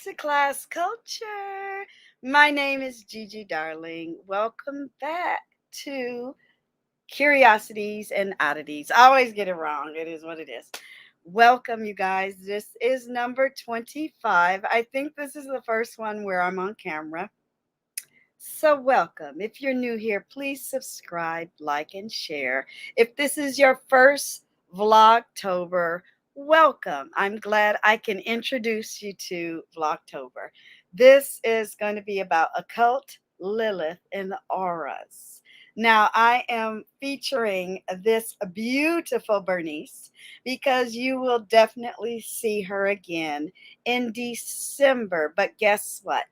to Class Culture. My name is Gigi Darling. Welcome back to Curiosities and Oddities. I always get it wrong. It is what it is. Welcome, you guys. This is number 25. I think this is the first one where I'm on camera. So, welcome. If you're new here, please subscribe, like, and share. If this is your first Vlogtober, welcome. I'm glad I can introduce you to Vlogtober. This is going to be about occult, Lilith, and the auras. Now, I am featuring this beautiful Bernice because you will definitely see her again in December. But guess what?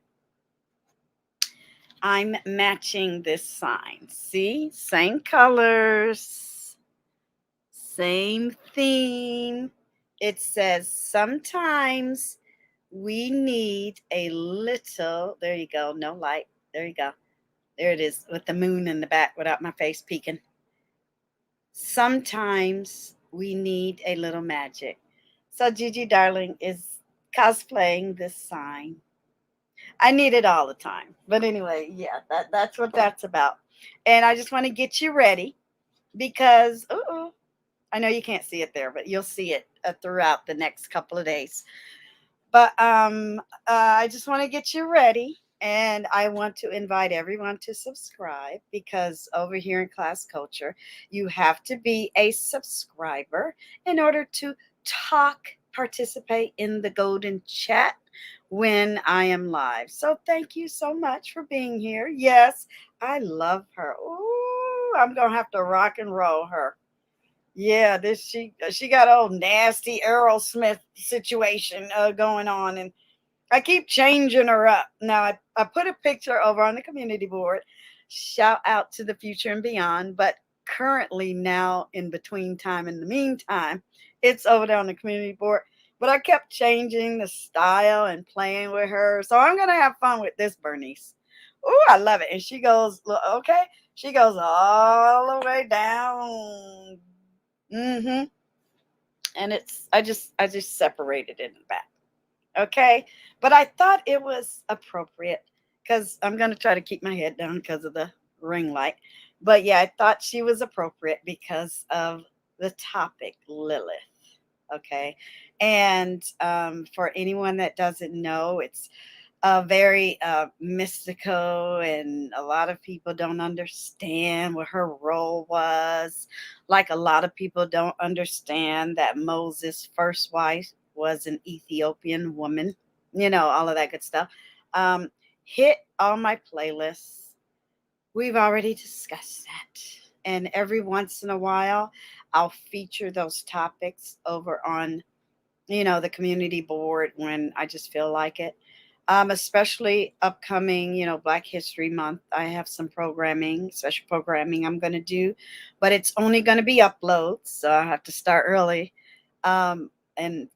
I'm matching this sign. See? Same colors, same theme. It says sometimes we need a little, there you go, no light. There you go. There it is with the moon in the back without my face peeking. Sometimes we need a little magic. So Gigi Darling is cosplaying this sign. I need it all the time. But anyway, yeah, that's what that's about. And I just want to get you ready because I know you can't see it there, but you'll see it throughout the next couple of days. But I just want to get you ready. And I want to invite everyone to subscribe because over here in Class Culture, you have to be a subscriber in order to participate in the golden chat when I am live. So thank you so much for being here. Yes, I love her. Ooh, I'm gonna have to rock and roll her. Yeah, this she got a old nasty Aerosmith situation going on, and I keep changing her up. Now, I put a picture over on the community board. Shout out to the future and beyond. But currently, now in between time, in the meantime, it's over there on the community board. But I kept changing the style and playing with her. So I'm going to have fun with this Bernice. Oh, I love it. And she goes, look, okay. She goes all the way down. Mm-hmm. And I just separated it in the back. Okay. But I thought it was appropriate because I'm going to try to keep my head down because of the ring light. But yeah, I thought she was appropriate because of the topic, Lilith. Okay. And for anyone that doesn't know, it's very mystical, and a lot of people don't understand what her role was. Like a lot of people don't understand that Moses' first wife was an Ethiopian woman, all of that good stuff. Um, Hit all my playlists. We've already discussed that. And every once in a while, I'll feature those topics over on the community board when I just feel like it. Especially upcoming, Black History Month. I have some programming, special programming I'm going to do, but it's only going to be uploads. So I have to start early. And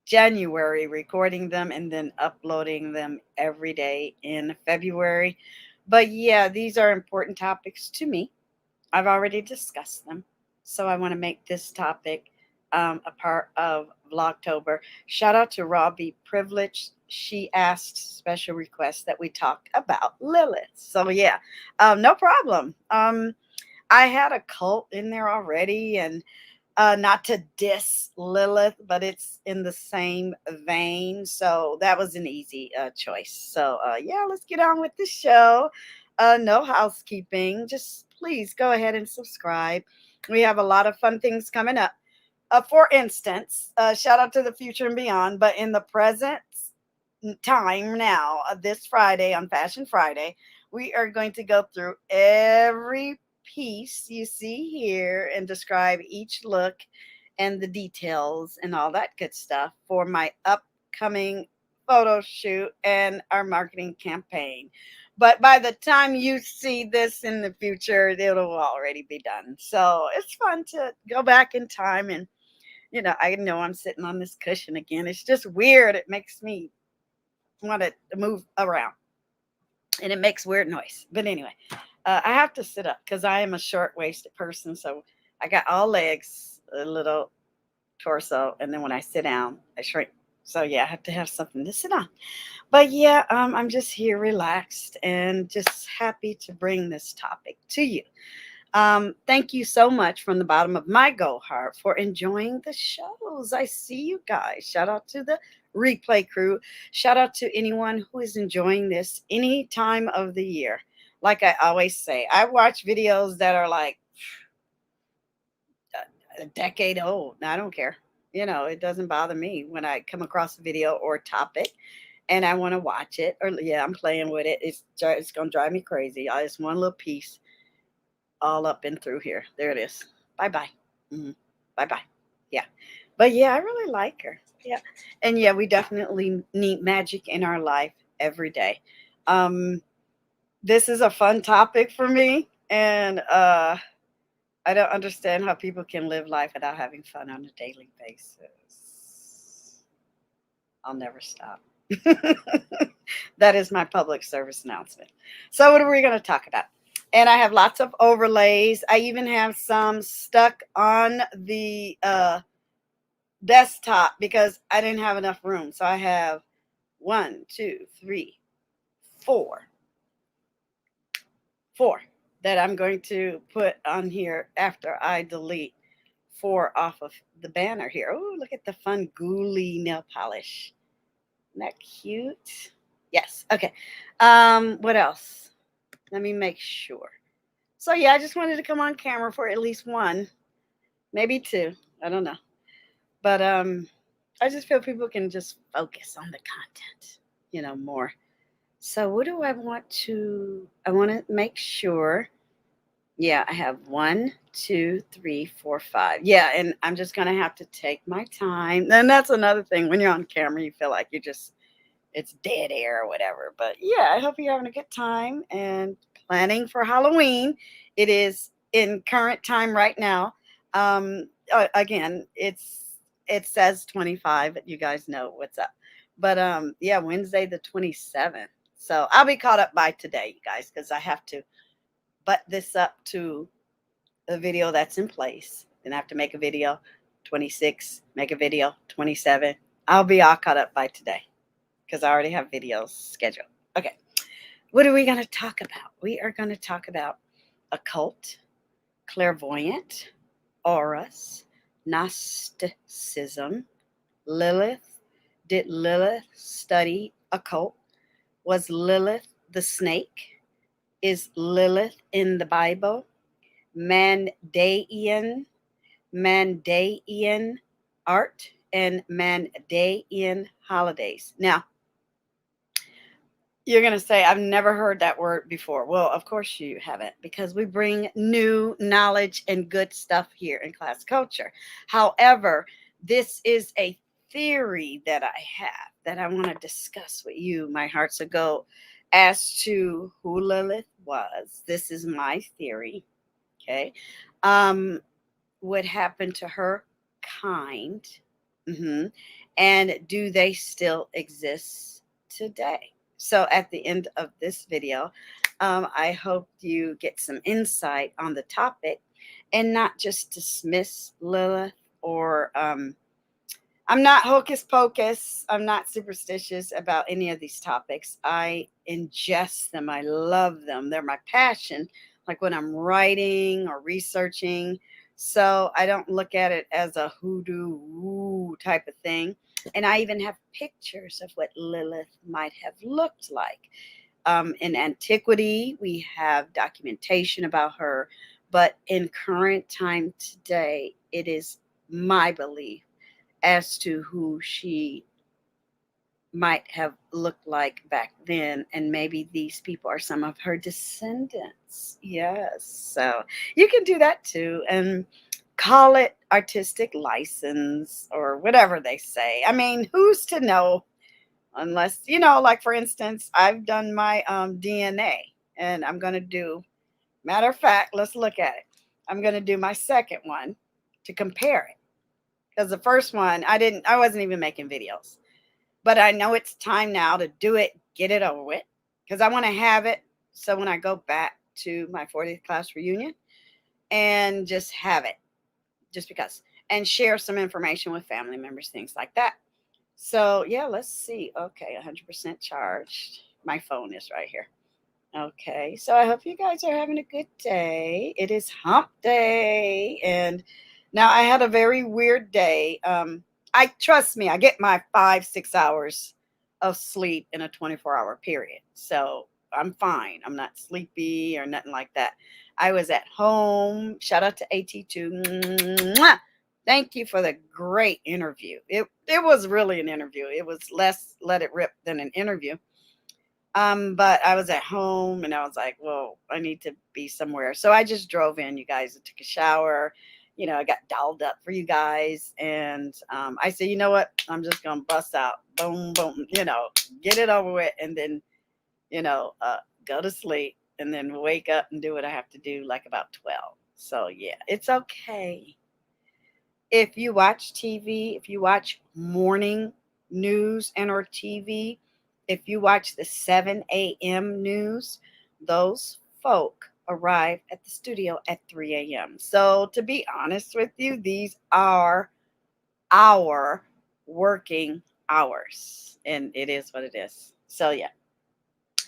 January, recording them and then uploading them every day in February. But yeah, these are important topics to me. I've already discussed them. So I want to make this topic a part of Vlogtober. Shout out to Robbie Privilege. She asked special request that we talk about Lilith. So yeah, no problem. I had a cult in there already, and not to diss Lilith, but it's in the same vein. So that was an easy choice. So yeah, let's get on with the show. No housekeeping. Just please go ahead and subscribe. We have a lot of fun things coming up. For instance, shout out to the future and beyond, but in the present time now, this Friday on Fashion Friday, we are going to go through every piece you see here and describe each look and the details and all that good stuff for my upcoming photo shoot and our marketing campaign. But by the time you see this in the future, it'll already be done. So it's fun to go back in time, and I know I'm sitting on this cushion again. It's just weird. It makes me want to move around, and it makes weird noise. But anyway, I have to sit up because I am a short-waisted person. So I got all legs, a little torso, and then when I sit down, I shrink. So yeah, I have to have something to sit on. But yeah, I'm just here relaxed and just happy to bring this topic to you. Thank you so much from the bottom of my gold heart for enjoying the shows. I see you guys. Shout out to the replay crew. Shout out to anyone who is enjoying this any time of the year. Like I always say, I watch videos that are like a decade old. I don't care. It doesn't bother me when I come across a video or topic and I want to watch it. Or yeah, I'm playing with it. It's gonna drive me crazy. I just one little piece all up and through here. There it is. Bye bye. Bye bye. Yeah. But yeah, I really like her. Yeah. And yeah, we definitely need magic in our life every day. This is a fun topic for me. And I don't understand how people can live life without having fun on a daily basis. I'll never stop. That is my public service announcement. So, what are we going to talk about? And I have lots of overlays. I even have some stuck on the desktop because I didn't have enough room. So, I have 1, 2, 3, 4 that I'm going to put on here after I delete 4 off of the banner here. Oh, look at the fun gooey nail polish. Isn't that cute? Yes. Okay. What else? Let me make sure. So yeah, I just wanted to come on camera for at least one, maybe 2. I don't know. But I just feel people can just focus on the content, more. So what do I want to make sure. Yeah, I have 1, 2, 3, 4, 5. Yeah, and I'm just gonna have to take my time. And that's another thing. When you're on camera, you feel like it's dead air or whatever. But yeah, I hope you're having a good time and planning for Halloween. It is in current time right now. Again, it says 25, but you guys know what's up. But yeah, Wednesday the 27th. So I'll be caught up by today, you guys, because I have to butt this up to a video that's in place. Then I have to make a video 26, make a video 27. I'll be all caught up by today because I already have videos scheduled. Okay. What are we going to talk about? We are going to talk about occult, clairvoyant, auras, Gnosticism, Lilith. Did Lilith study occult? Was Lilith the snake? Is Lilith in the Bible? MANDAEAN art and MANDAEAN holidays. Now, you're going to say, I've never heard that word before. Well, of course you haven't, because we bring new knowledge and good stuff here in Class Culture. However, this is a theory that I have that I want to discuss with you, my hearts ago, as to who Lilith was. This is my theory. Okay. What happened to her kind? And do they still exist today? So at the end of this video, I hope you get some insight on the topic and not just dismiss Lilith or I'm not hocus pocus. I'm not superstitious about any of these topics. I ingest them. I love them. They're my passion, like when I'm writing or researching. So I don't look at it as a hoodoo woo type of thing. And I even have pictures of what Lilith might have looked like. In antiquity, we have documentation about her. But in current time today, it is my belief as to who she might have looked like back then. And maybe these people are some of her descendants. Yes. So you can do that too. And call it artistic license or whatever they say. I mean, who's to know? Unless, like for instance, I've done my DNA and I'm going to do, matter of fact, let's look at it. I'm going to do my second one to compare it. Because the first one, I wasn't even making videos. But I know it's time now to do it, get it over with. Because I want to have it so when I go back to my 40th class reunion and just have it. Just because. And share some information with family members, things like that. So yeah, let's see. Okay, 100% charged. My phone is right here. Okay, so I hope you guys are having a good day. It is hump day, and now I had a very weird day. I trust me, I get my 5, 6 hours of sleep in a 24-hour period, so I'm fine. I'm not sleepy or nothing like that. I was at home. Shout out to AT2. Mwah! Thank you for the great interview. It was really an interview. It was less let it rip than an interview. But I was at home and I was like, well, I need to be somewhere. So I just drove in, you guys, and took a shower. I got dolled up for you guys. And I said, you know what? I'm just going to bust out. Boom, boom, get it over with. And then, go to sleep and then wake up and do what I have to do like about 12. So yeah, it's okay. If you watch TV, if you watch morning news and or TV, if you watch the 7 a.m. news, those folk arrive at the studio at 3 a.m. So to be honest with you, these are our working hours. And it is what it is. So yeah,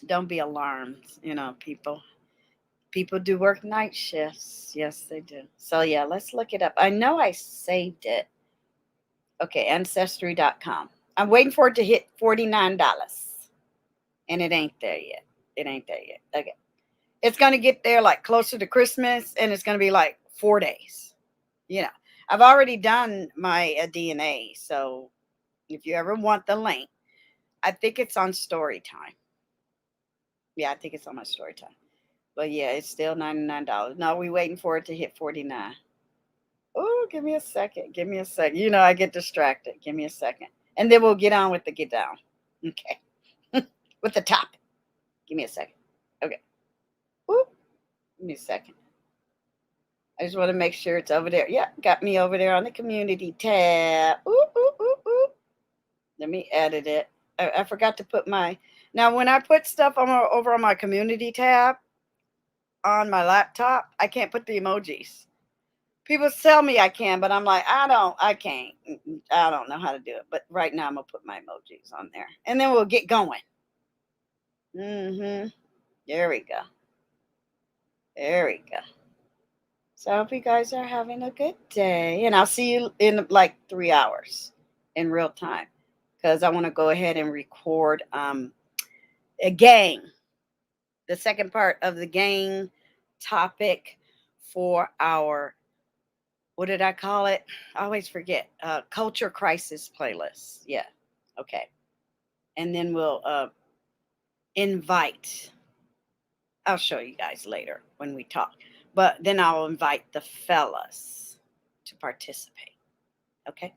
don't be alarmed, people. People do work night shifts. Yes, they do. So yeah, let's look it up. I know I saved it. Okay, ancestry.com. I'm waiting for it to hit $49. And it ain't there yet. It ain't there yet. Okay. It's going to get there like closer to Christmas and it's going to be like 4 days. I've already done my DNA. So if you ever want the link, I think it's on story time. Yeah, I think it's on my story time. But yeah, it's still $99. No, we're waiting for it to hit 49. Oh, give me a second. Give me a second. I get distracted. Give me a second. And then we'll get on with the get down. Okay. With the topic. Give me a second. Okay. Ooh, give me a second. I just want to make sure it's over there. Yeah, got me over there on the community tab. Ooh, ooh, ooh, ooh. Let me edit it. I forgot to put my. Now, when I put stuff over on my community tab on my laptop, I can't put the emojis. People tell me I can, but I'm like, I can't. I don't know how to do it. But right now I'm gonna put my emojis on there. And then we'll get going. Mm-hmm. There we go. There we go. So I hope you guys are having a good day. And I'll see you in like 3 hours in real time. Because I want to go ahead and record a gang. The second part of the gang topic for our, what did I call it? I always forget. Culture Crisis playlist. Yeah. Okay. And then we'll invite, I'll show you guys later when we talk, but then I'll invite the fellas to participate. Okay.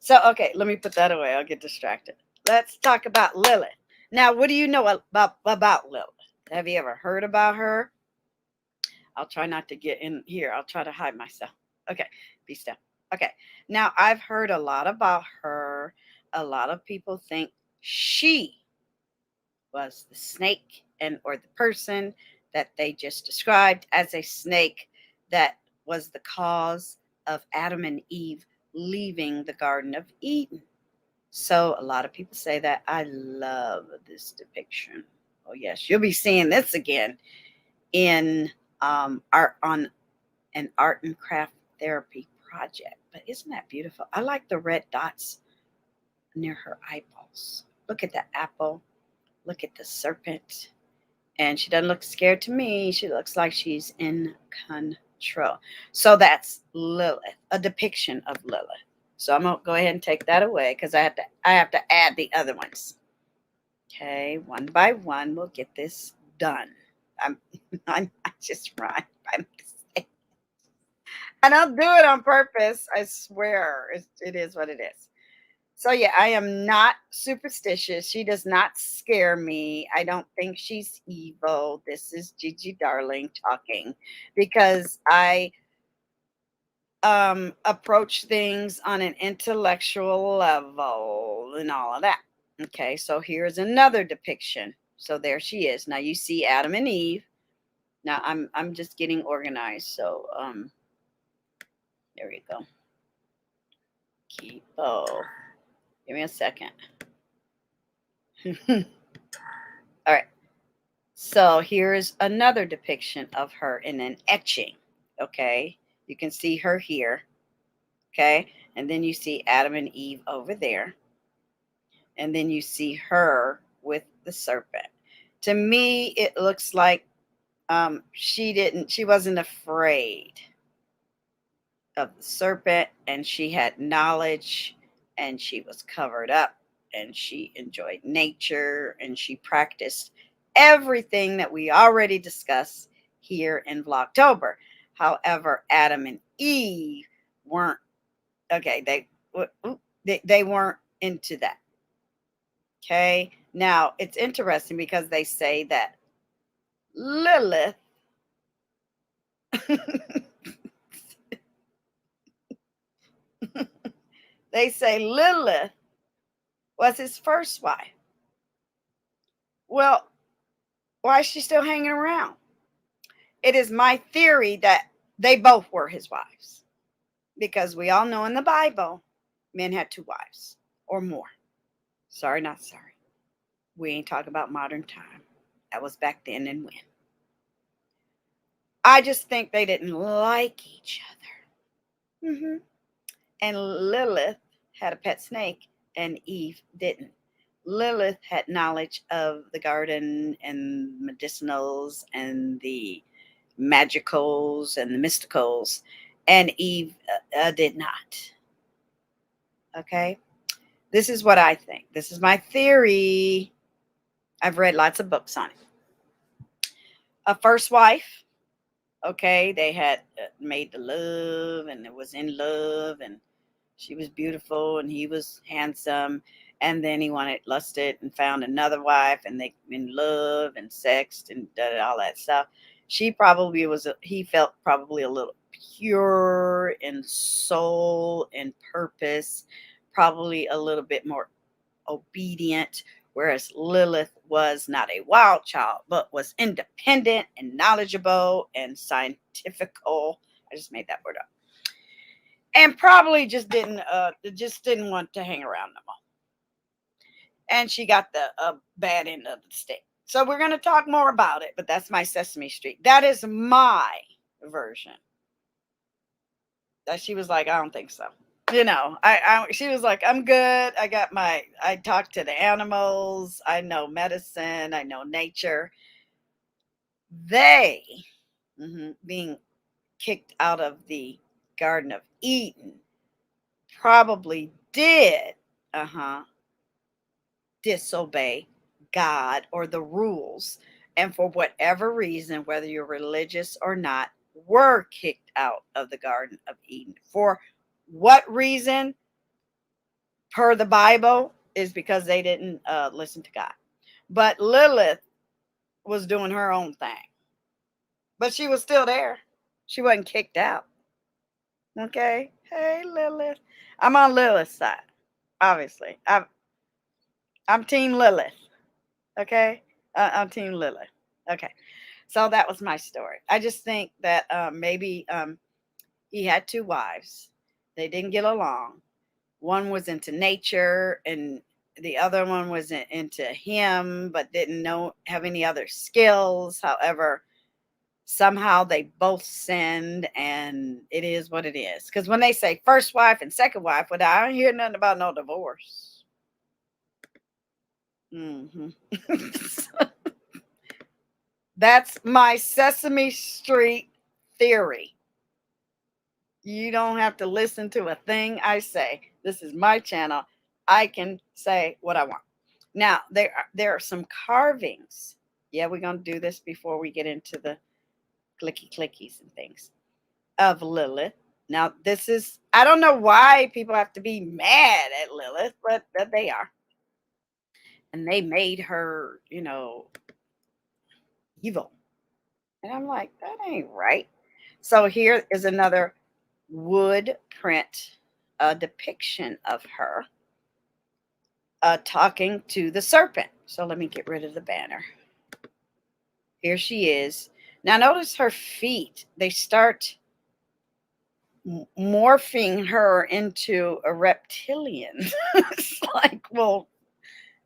So, okay, let me put that away. I'll get distracted. Let's talk about Lilith. Now, what do you know about Lilith? Have you ever heard about her? I'll try not to get in here. I'll try to hide myself. Okay, be still. Okay, now I've heard a lot about her. A lot of people think she was the snake or the person that they just described as a snake that was the cause of Adam and Eve leaving the Garden of Eden. So a lot of people say that. I love this depiction. Oh yes, you'll be seeing this again in art on an art and craft therapy project. But isn't that beautiful? I like the red dots near her eyeballs. Look at the apple. Look at the serpent. And she doesn't look scared to me. She looks like she's in control. So that's Lilith, a depiction of Lilith. So I'm gonna go ahead and take that away because I have to add the other ones. Okay, one by one, we'll get this done. I just rhyme by mistake. I don't do it on purpose. I swear, it is what it is. So yeah, I am not superstitious. She does not scare me. I don't think she's evil. This is Gigi Darling talking because I approach things on an intellectual level and all of that. Okay, so here's another depiction. So there she is. Now you see Adam and Eve. Now I'm just getting organized. So there we go. Keep Give me a second. All right. So here's another depiction of her in an etching. Okay. You can see her here. Okay. And then you see Adam and Eve over there. And then you see her with the serpent. To me, it looks like she wasn't afraid of the serpent, and she had knowledge, and she was covered up, and she enjoyed nature, and she practiced everything that we already discussed here in Vlogtober. However, Adam and Eve weren't okay. They weren't into that. Okay. Now it's interesting because they say that Lilith they say Lilith was his first wife. Well, why is she still hanging around? It is my theory that they both were his wives, because we all know in the Bible, men had 2 wives or more. Sorry, not sorry. We ain't talking about modern time. That was back then and when. I just think they didn't like each other. And Lilith had a pet snake and Eve didn't. Lilith had knowledge of the garden and medicinals and the magicals and the mysticals, and Eve did not. Okay. This is what I think. This is my theory. I've read lots of books on it. A first wife. Okay. They had made the love, and it was in love, and she was beautiful and he was handsome. And then he lusted and found another wife, and they in love and sexed and all that stuff. He felt probably a little pure in soul and purpose, probably a little bit more obedient, whereas Lilith was not a wild child, but was independent and knowledgeable and scientifical. I just made that word up. And probably just didn't want to hang around no more. And she got the bad end of the stick. So we're going to talk more about it, but that's my Sesame Street. That is my version. That she was like, I don't think so. She was like, I'm good. I talk to the animals. I know medicine. I know nature. They, being kicked out of the Garden of Eden, probably did disobey God or the rules, and for whatever reason, whether you're religious or not, were kicked out of the Garden of Eden. For what reason? Per the Bible, is because they didn't listen to God. But Lilith was doing her own thing, but she was still there. She wasn't kicked out. Okay. Hey, Lilith. I'm on Lilith's side. Obviously, I'm Team Lilith. Okay. I'm Team Lilith. Okay. So that was my story. I just think that maybe he had 2 wives. They didn't get along. One was into nature, and the other one was into him, but didn't have any other skills. However, somehow they both sinned, and it is what it is. Because when they say first wife and second wife, well, I don't hear nothing about no divorce. That's my Sesame Street theory. You don't have to listen to a thing I say. This is my channel. I can say what I want. Now, there are some carvings. Yeah, we're going to do this before we get into the clickies and things of Lilith. Now, I don't know why people have to be mad at Lilith, but they are. And they made her, evil. And I'm like, that ain't right. So here is another wood print depiction of her talking to the serpent. So let me get rid of the banner. Here she is. Now notice her feet. They start morphing her into a reptilian. It's like, well,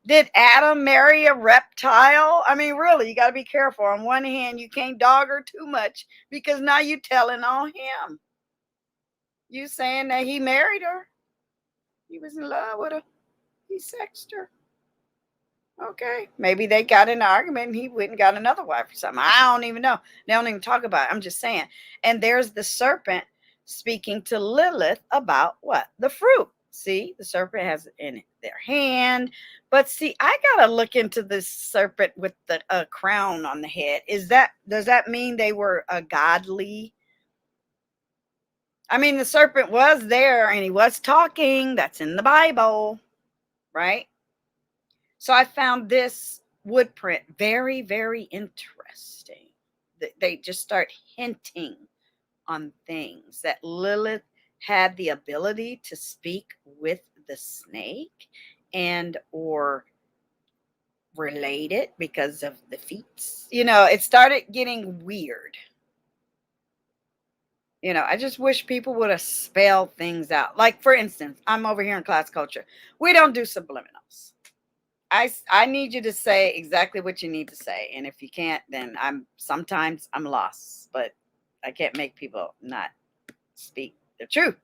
did Adam marry a reptile? I mean, really, you got to be careful. On one hand, you can't dog her too much because now you telling on him. You saying that he married her. He was in love with her. He sexed her. Okay. Maybe they got in an argument and he went and got another wife or something. I don't even know. They don't even talk about it. I'm just saying. And there's the serpent speaking to Lilith about what? The fruit. See, the serpent has it in their hand. But see, I gotta look into this serpent with the crown on the head. Does that mean they were a godly? I mean, the serpent was there and he was talking. That's in the Bible, right? So I found this wood print very, very interesting. They just start hinting on things that Lilith had the ability to speak with the snake and or relate it because of the feet. It started getting weird. I just wish people would have spelled things out. Like, for instance, I'm over here in class culture. We don't do subliminals. I need you to say exactly what you need to say. And if you can't, then sometimes I'm lost. But I can't make people not speak the truth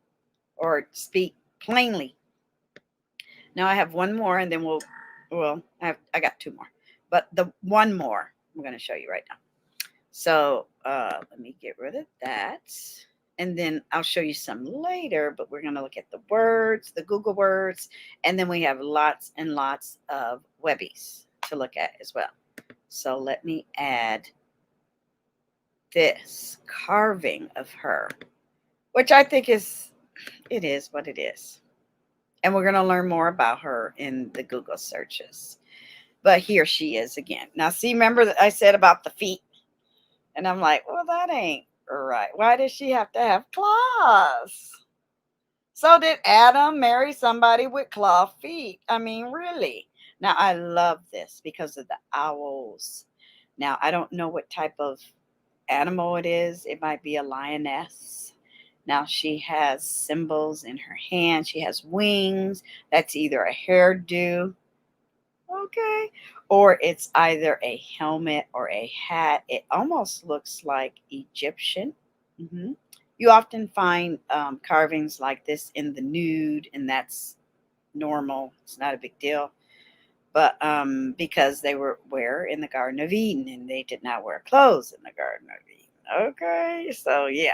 or speak plainly. Now I have one more and then I got two more. But the one more I'm going to show you right now. So let me get rid of that. And then I'll show you some later, but we're going to look at the words, the Google words, and then we have lots and lots of Webbies to look at as well. So let me add this carving of her, which I think it is what it is. And we're going to learn more about her in the Google searches. But here she is again. Now, see, remember that I said about the feet? And I'm like, well, that ain't right. Why does she have to have claws? So did Adam marry somebody with claw feet? I mean, really? Now, I love this because of the owls. Now, I don't know what type of animal it is. It might be a lioness. Now, she has symbols in her hand. She has wings. That's either a hairdo. Okay. Or it's either a helmet or a hat. It almost looks like Egyptian. You often find carvings like this in the nude, and that's normal. It's not a big deal. But because they were in the Garden of Eden, and they did not wear clothes in the Garden of Eden. Okay. So, yeah.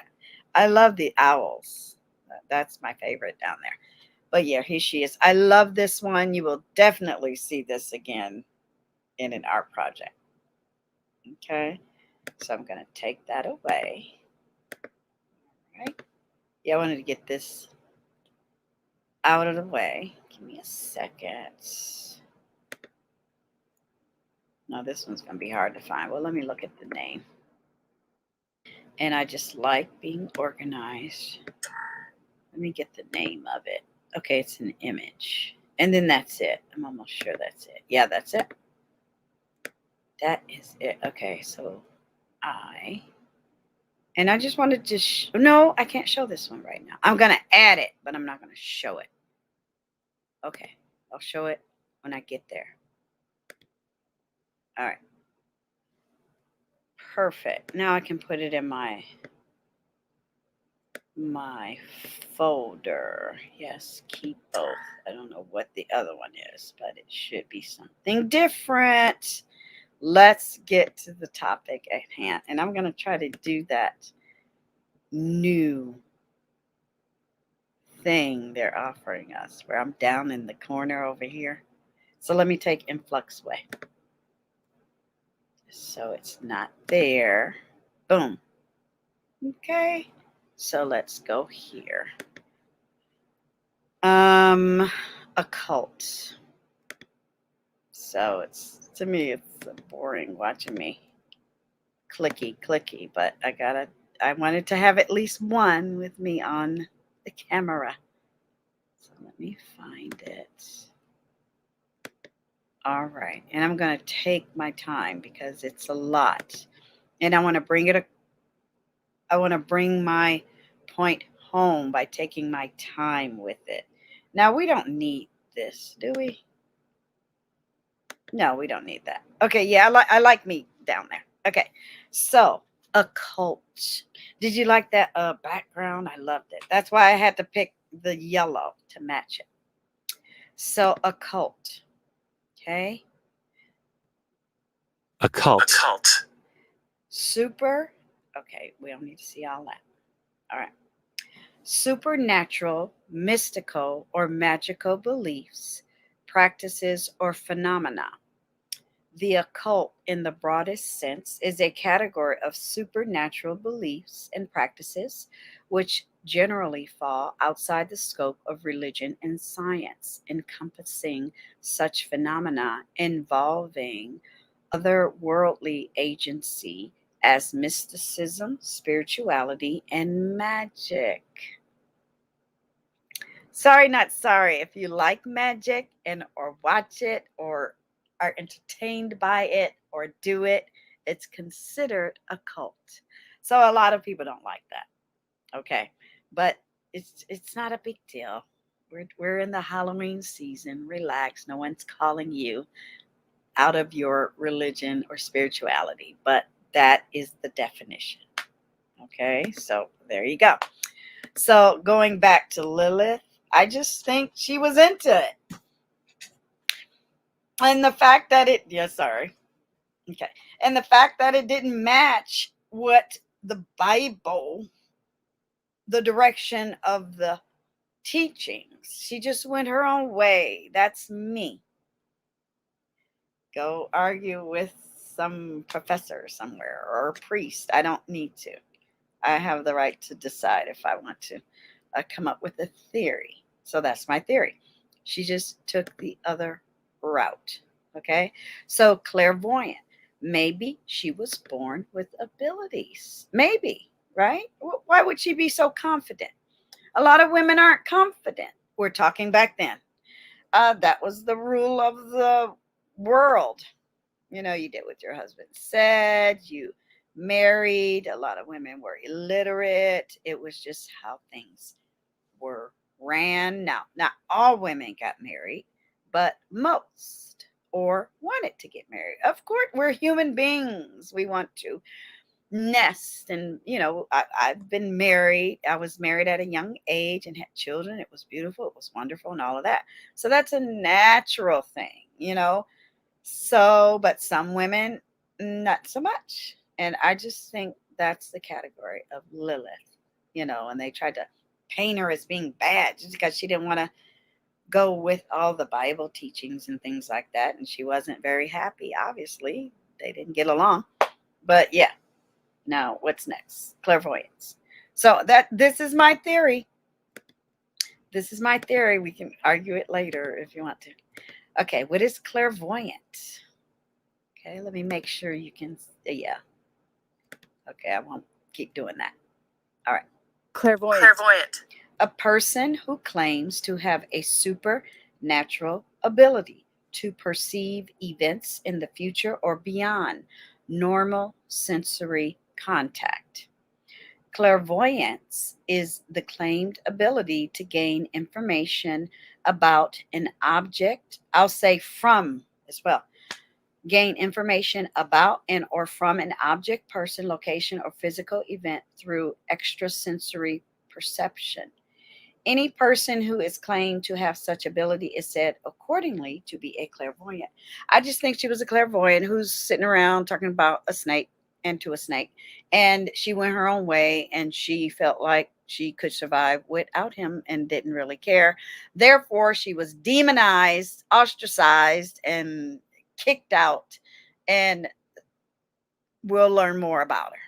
I love the owls. That's my favorite down there. But yeah, here she is. I love this one. You will definitely see this again in an art project. Okay. So I'm going to take that away. All right. Yeah, I wanted to get this out of the way. Give me a second. Now this one's going to be hard to find. Well, let me look at the name. And I just like being organized. Let me get the name of it. Okay, it's an image. And then that's it. I'm almost sure that's it. Yeah, that's it. That is it. Okay, so and I just wanted to no, I can't show this one right now. I'm going to add it, but I'm not going to show it. Okay, I'll show it when I get there. All right. Perfect. Now I can put it in my folder. Yes, keep both. I don't know what the other one is, but it should be something different. Let's get to the topic at hand. And I'm going to try to do that new thing they're offering us where I'm down in the corner over here. So let me take influx away. So it's not there. Boom. Okay. So let's go here. Occult. So to me, it's boring watching me clicky, but I wanted to have at least one with me on the camera. So let me find it. All right. And I'm going to take my time because it's a lot. And I want to bring my point home by taking my time with it. Now, we don't need this, do we? No, we don't need that. Okay, yeah, I like me down there. Okay, so occult. Did you like that background? I loved it. That's why I had to pick the yellow to match it. So occult. Okay. Occult. Super. Okay, we don't need to see all that. All right. Supernatural, mystical, or magical beliefs, practices, or phenomena. The occult, in the broadest sense, is a category of supernatural beliefs and practices which generally fall outside the scope of religion and science, encompassing such phenomena involving otherworldly agency as mysticism, spirituality, and magic. Sorry, not sorry. If you like magic and or watch it or are entertained by it or do it, it's considered a cult. So a lot of people don't like that. Okay. But it's not a big deal. We're in the Halloween season. Relax. No one's calling you out of your religion or spirituality, but that is the definition. Okay? So there you go. So going back to Lilith, I just think she was into it. And the fact that it, yeah, sorry. Okay. And the fact that it didn't match what the Bible, the direction of the teachings, she just went her own way. That's me. Go argue with some professor somewhere or a priest. I don't need to. I have the right to decide if I want to come up with a theory. So that's my theory. She just took the other route. Okay. So clairvoyant. Maybe she was born with abilities. Maybe, right? Why would she be so confident? A lot of women aren't confident. We're talking back then. That was the rule of the world. You know, you did what your husband said. You married. A lot of women were illiterate. It was just how things were ran. Now, not all women got married, but most or wanted to get married. Of course, we're human beings. We want to nest. And, you know, I've been married. I was married at a young age and had children. It was beautiful. It was wonderful and all of that. So that's a natural thing, you know. So, but some women, not so much. And I just think that's the category of Lilith, you know, and they tried to paint her as being bad just because she didn't want to go with all the Bible teachings and things like that. And she wasn't very happy, obviously. They didn't get along. But yeah. Now, what's next? Clairvoyance. So this is my theory. This is my theory. We can argue it later if you want to. Okay, what is clairvoyant? Okay, let me make sure you can. Yeah. Okay, I won't keep doing that. All right. Clairvoyant. A person who claims to have a supernatural ability to perceive events in the future or beyond normal sensory contact. Clairvoyance is the claimed ability to gain information about an object. I'll say from as well. Gain information about and or from an object, person, location, or physical event through extrasensory perception. Any person who is claimed to have such ability is said accordingly to be a clairvoyant. I just think she was a clairvoyant who's sitting around talking about a snake and to a snake. And she went her own way and she felt like she could survive without him and didn't really care. Therefore, she was demonized, ostracized, and kicked out. And we'll learn more about her.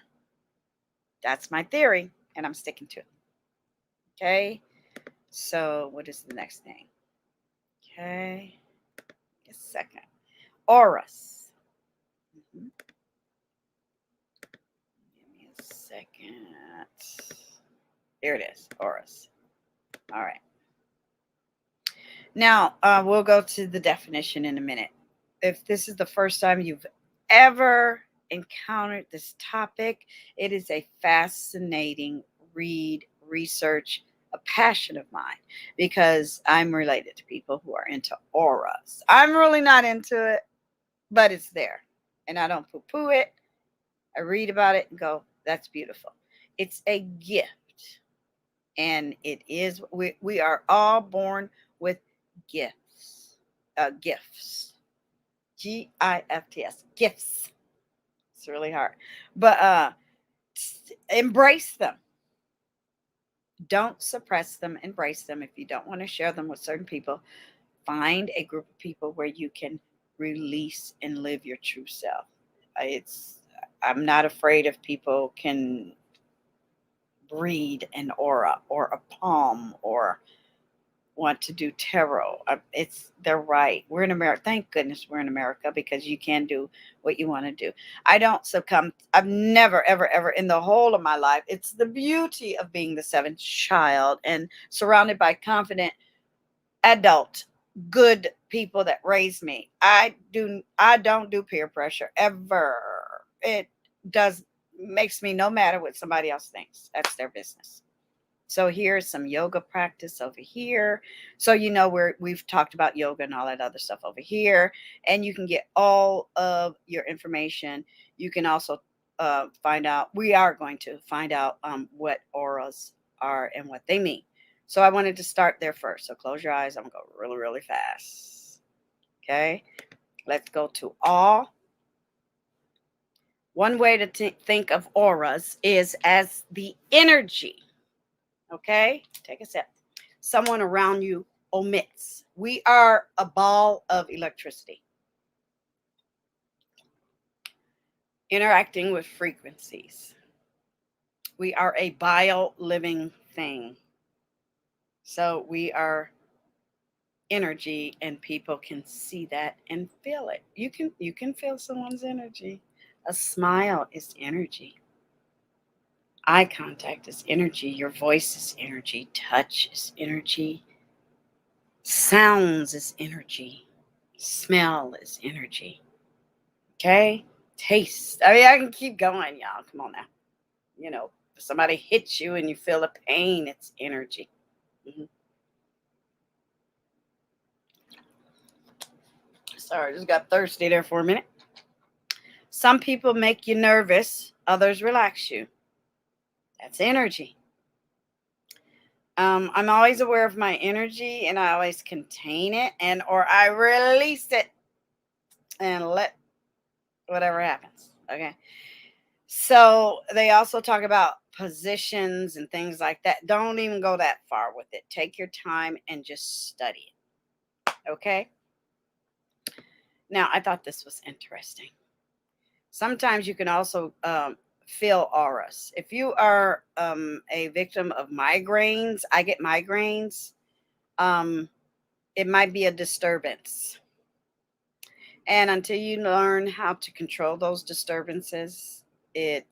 That's my theory, and I'm sticking to it. Okay. So what is the next thing? Okay. A second. Auras. Give me a second. There it is. Auras. All right. Now, we'll go to the definition in a minute. If this is the first time you've ever encountered this topic, it is a fascinating read, research, a passion of mine, because I'm related to people who are into auras. I'm really not into it, but it's there. And I don't poo-poo it. I read about it and go, that's beautiful. It's a gift. And it is, we are all born with gifts. Gifts. Gifts. Gifts. It's really hard. But embrace them. Don't suppress them. Embrace them. If you don't want to share them with certain people, find a group of people where you can release and live your true self. I'm not afraid if people can read an aura or a palm or want to do tarot. They're right. We're in America. Thank goodness we're in America, because you can do what you want to do. I don't succumb. I've never, ever, ever in the whole of my life. It's the beauty of being the seventh child and surrounded by confident adult good people that raised me. I don't do peer pressure ever. It makes me no matter what somebody else thinks. That's their business. So here's some yoga practice over here. So we've talked about yoga and all that other stuff over here, and you can get all of your information. You can also we are going to find out what auras are and what they mean. So I wanted to start there first. So close your eyes. I'm going to go really, really fast. Okay. Let's go to awe. One way to think of auras is as the energy. Okay, take a sip. Someone around you omits. We are a ball of electricity interacting with frequencies. We are a bio-living thing. So we are energy, and people can see that and feel it. You can feel someone's energy. A smile is energy. Eye contact is energy. Your voice is energy. Touch is energy. Sounds is energy. Smell is energy. Okay? Taste. I mean, I can keep going, y'all. Come on now. If somebody hits you and you feel a pain, it's energy. Mm-hmm. Sorry, just got thirsty there for a minute. Some people make you nervous. Others relax you. That's energy. I'm always aware of my energy, and I always contain it, or I release it and let whatever happens. Okay. So they also talk about positions and things like that. Don't even go that far with it. Take your time and just study it. Okay. Now, I thought this was interesting. Sometimes you can also feel auras. If you are a victim of migraines, I get migraines. It might be a disturbance. And until you learn how to control those disturbances, it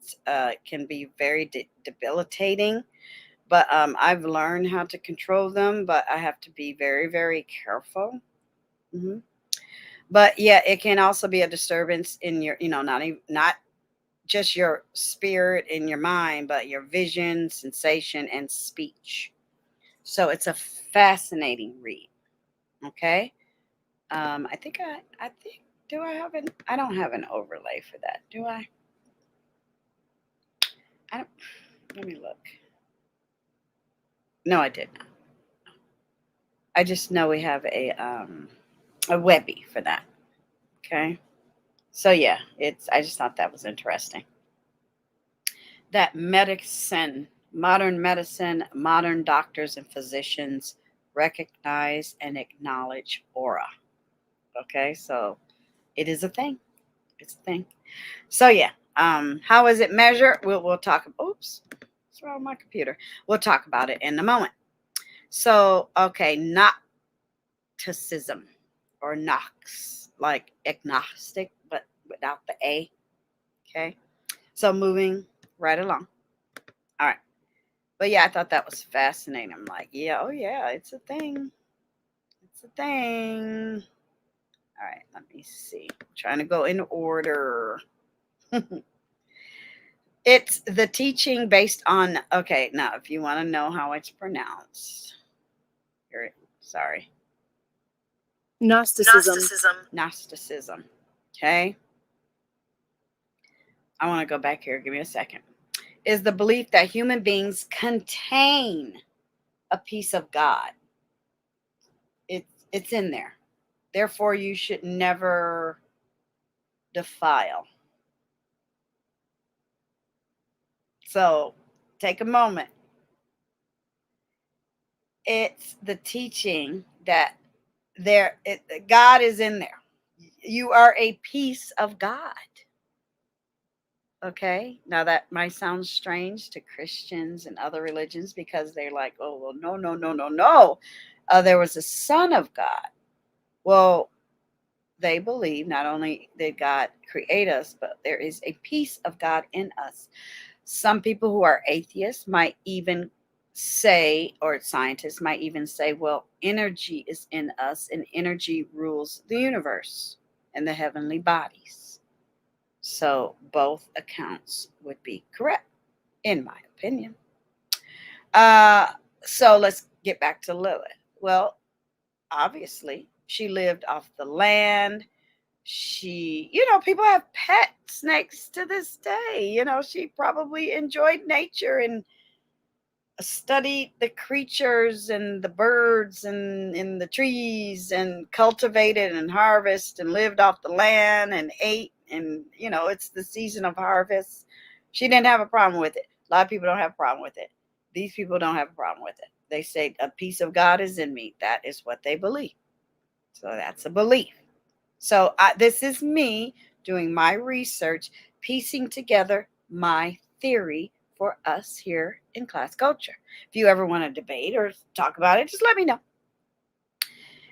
can be very debilitating. But I've learned how to control them, but I have to be very, very careful. Mm-hmm. But yeah, it can also be a disturbance in your, not just your spirit and your mind, but your vision, sensation, and speech. So it's a fascinating read. Okay. I think, do I have an, I don't have an overlay for that. Do I? I don't, let me look. No, I did not. I just know we have a Webby for that. Okay. So yeah, I just thought that was interesting. That modern medicine, modern doctors and physicians recognize and acknowledge aura. Okay, so it is a thing. It's a thing. So yeah, how is it measured? We'll talk. Oops, what's wrong with my computer? We'll talk about it in a moment. So okay, Gnosticism or Knox, like agnostic, but without the A. Okay, so moving right along. All right. But yeah, I thought that was fascinating. I'm like, yeah, oh yeah, it's a thing. It's a thing. All right, let me see. I'm trying to go in order. It's the teaching based on, okay, now if you want to know how it's pronounced, here, sorry, Gnosticism. Gnosticism. Okay. I want to go back here. Give me a second. Is the belief that human beings contain a piece of God. It's in there. Therefore, you should never defile. So take a moment. It's the teaching that God is in there. You are a piece of God. Okay. Now that might sound strange to Christians and other religions because they're like, oh, well, no, no, no, no, no. There was a son of God. Well, they believe not only did God create us, but there is a piece of God in us. Some people who are atheists might even say, or scientists might even say, well, energy is in us and energy rules the universe and the heavenly bodies. So both accounts would be correct, in my opinion. So let's get back to Lilith. Well, obviously, she lived off the land. She, people have pet snakes to this day. She probably enjoyed nature and studied the creatures and the birds and in the trees and cultivated and harvested and lived off the land and ate. And, it's the season of harvest. She didn't have a problem with it. A lot of people don't have a problem with it. These people don't have a problem with it. They say a piece of God is in me. That is what they believe. So that's a belief. So this is me doing my research, piecing together my theory for us here in Class Culture. If you ever want to debate or talk about it, just let me know.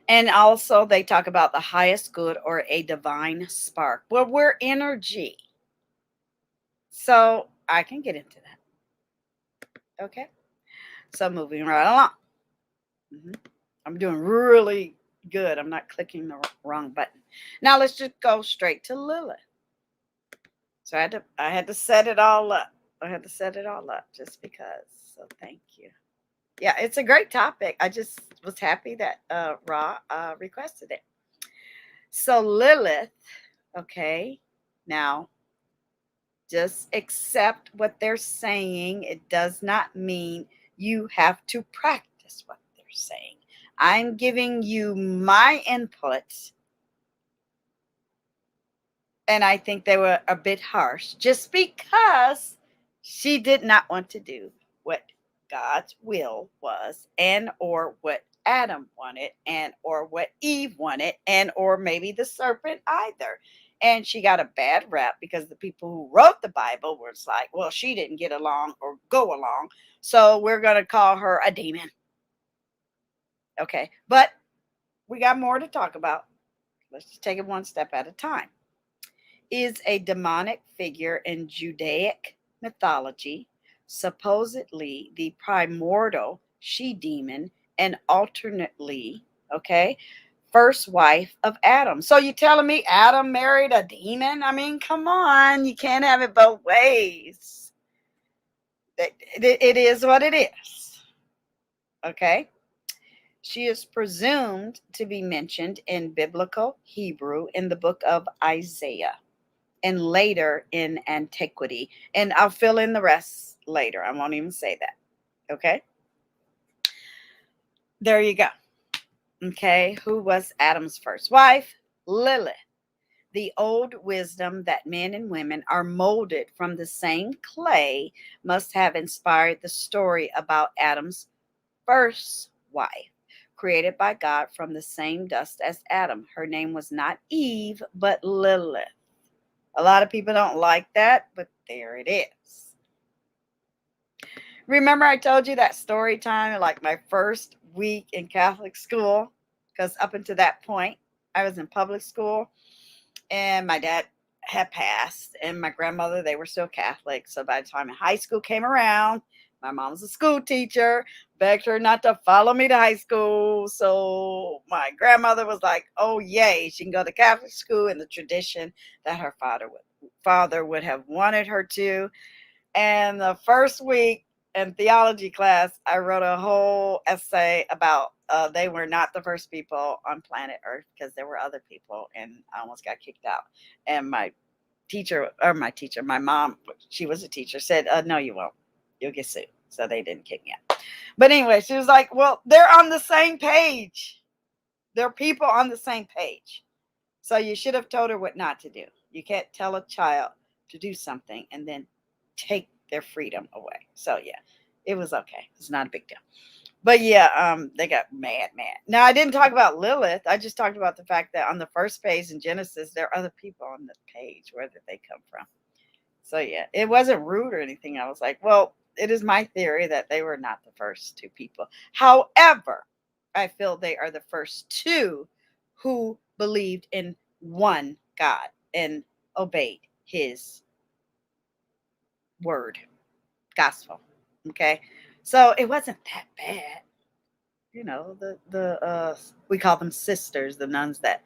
And also they talk about the highest good or a divine spark. Well, we're energy. So I can get into that. Okay. So moving right along. I'm doing really good. I'm not clicking the wrong button. Now let's just go straight to Lilith. So I had to set it all up. Just because. So thank you. Yeah, it's a great topic. I just was happy that Ra requested it. So Lilith, okay, now just accept what they're saying. It does not mean you have to practice what they're saying. I'm giving you my inputs. And I think they were a bit harsh just because she did not want to do what God's will was and or what Adam wanted and or what Eve wanted and or maybe the serpent either. And she got a bad rap because the people who wrote the Bible were like, well, she didn't get along or go along. So we're going to call her a demon. Okay. But we got more to talk about. Let's just take it one step at a time. Is a demonic figure in Judaic mythology, supposedly the primordial she-demon and alternately, first wife of Adam. So you telling me Adam married a demon? I mean, come on. You can't have it both ways. It is what it is. Okay? She is presumed to be mentioned in biblical Hebrew in the book of Isaiah and later in antiquity. And I'll fill in the rest later. I won't even say that. Okay? There you go. Okay, who was Adam's first wife? Lilith. The old wisdom that men and women are molded from the same clay must have inspired the story about Adam's first wife, created by God from the same dust as Adam. Her name was not Eve, but Lilith. A lot of people don't like that, but there it is. Remember I told you that story time, like my first week in Catholic school? Because up until that point, I was in public school and my dad had passed and my grandmother, they were still Catholic. So by the time high school came around, my mom was a school teacher, begged her not to follow me to high school. So my grandmother was like, oh, yay, she can go to Catholic school in the tradition that her father would have wanted her to. And the first week in theology class, I wrote a whole essay about they were not the first people on planet Earth because there were other people, and I almost got kicked out. And my mom, she was a teacher, said, no, you won't. You'll get sued. So they didn't kick me out. But anyway, she was like, well, they're on the same page. There are people on the same page. So you should have told her what not to do. You can't tell a child to do something and then take their freedom away. So yeah, it was okay. It's not a big deal. But yeah, they got mad. Now I didn't talk about Lilith. I just talked about the fact that on the first page in Genesis, there are other people on the page. Where did they come from? So yeah, it wasn't rude or anything. I was like, well, it is my theory that they were not the first two people. However, I feel they are the first two who believed in one God and obeyed his word, gospel. Okay. So it wasn't that bad. You know, we call them sisters, the nuns that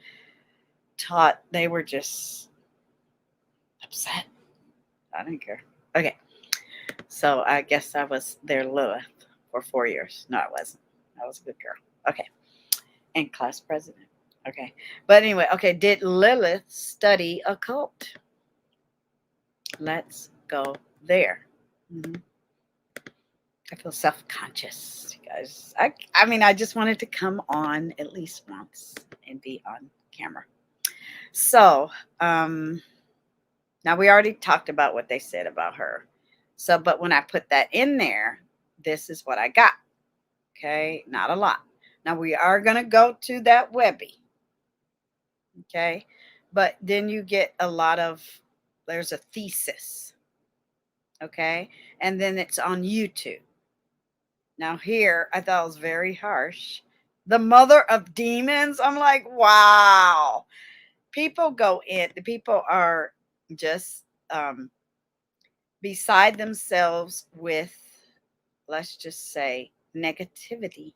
taught, they were just upset. I didn't care. Okay. So I guess I was their Lilith for 4 years. No, I wasn't. I was a good girl. Okay. And class president. Okay. But anyway, okay. Did Lilith study occult? Let's go there. I feel self-conscious, you guys. I mean, I just wanted to come on at least once and be on camera. So, now we already talked about what they said about her. So, but when I put that in there, this is what I got. Okay. Not a lot. Now we are going to go to that Webby. Okay. But then you get a lot of, there's a thesis. Okay. And then it's on YouTube. Now here, I thought it was very harsh. The mother of demons. I'm like, wow. People go in. The people are just beside themselves with, let's just say, negativity.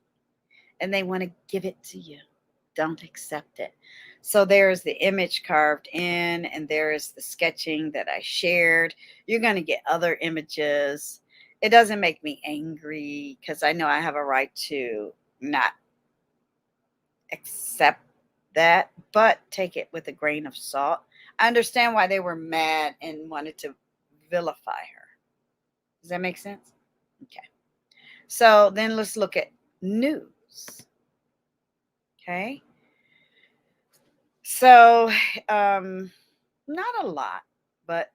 And they want to give it to you. Don't accept it. So there's the image carved in, and there is the sketching that I shared. You're going to get other images. It doesn't make me angry because I know I have a right to not accept that, but take it with a grain of salt. I understand why they were mad and wanted to vilify her. Does that make sense? Okay. So then let's look at news. Okay. So, not a lot, but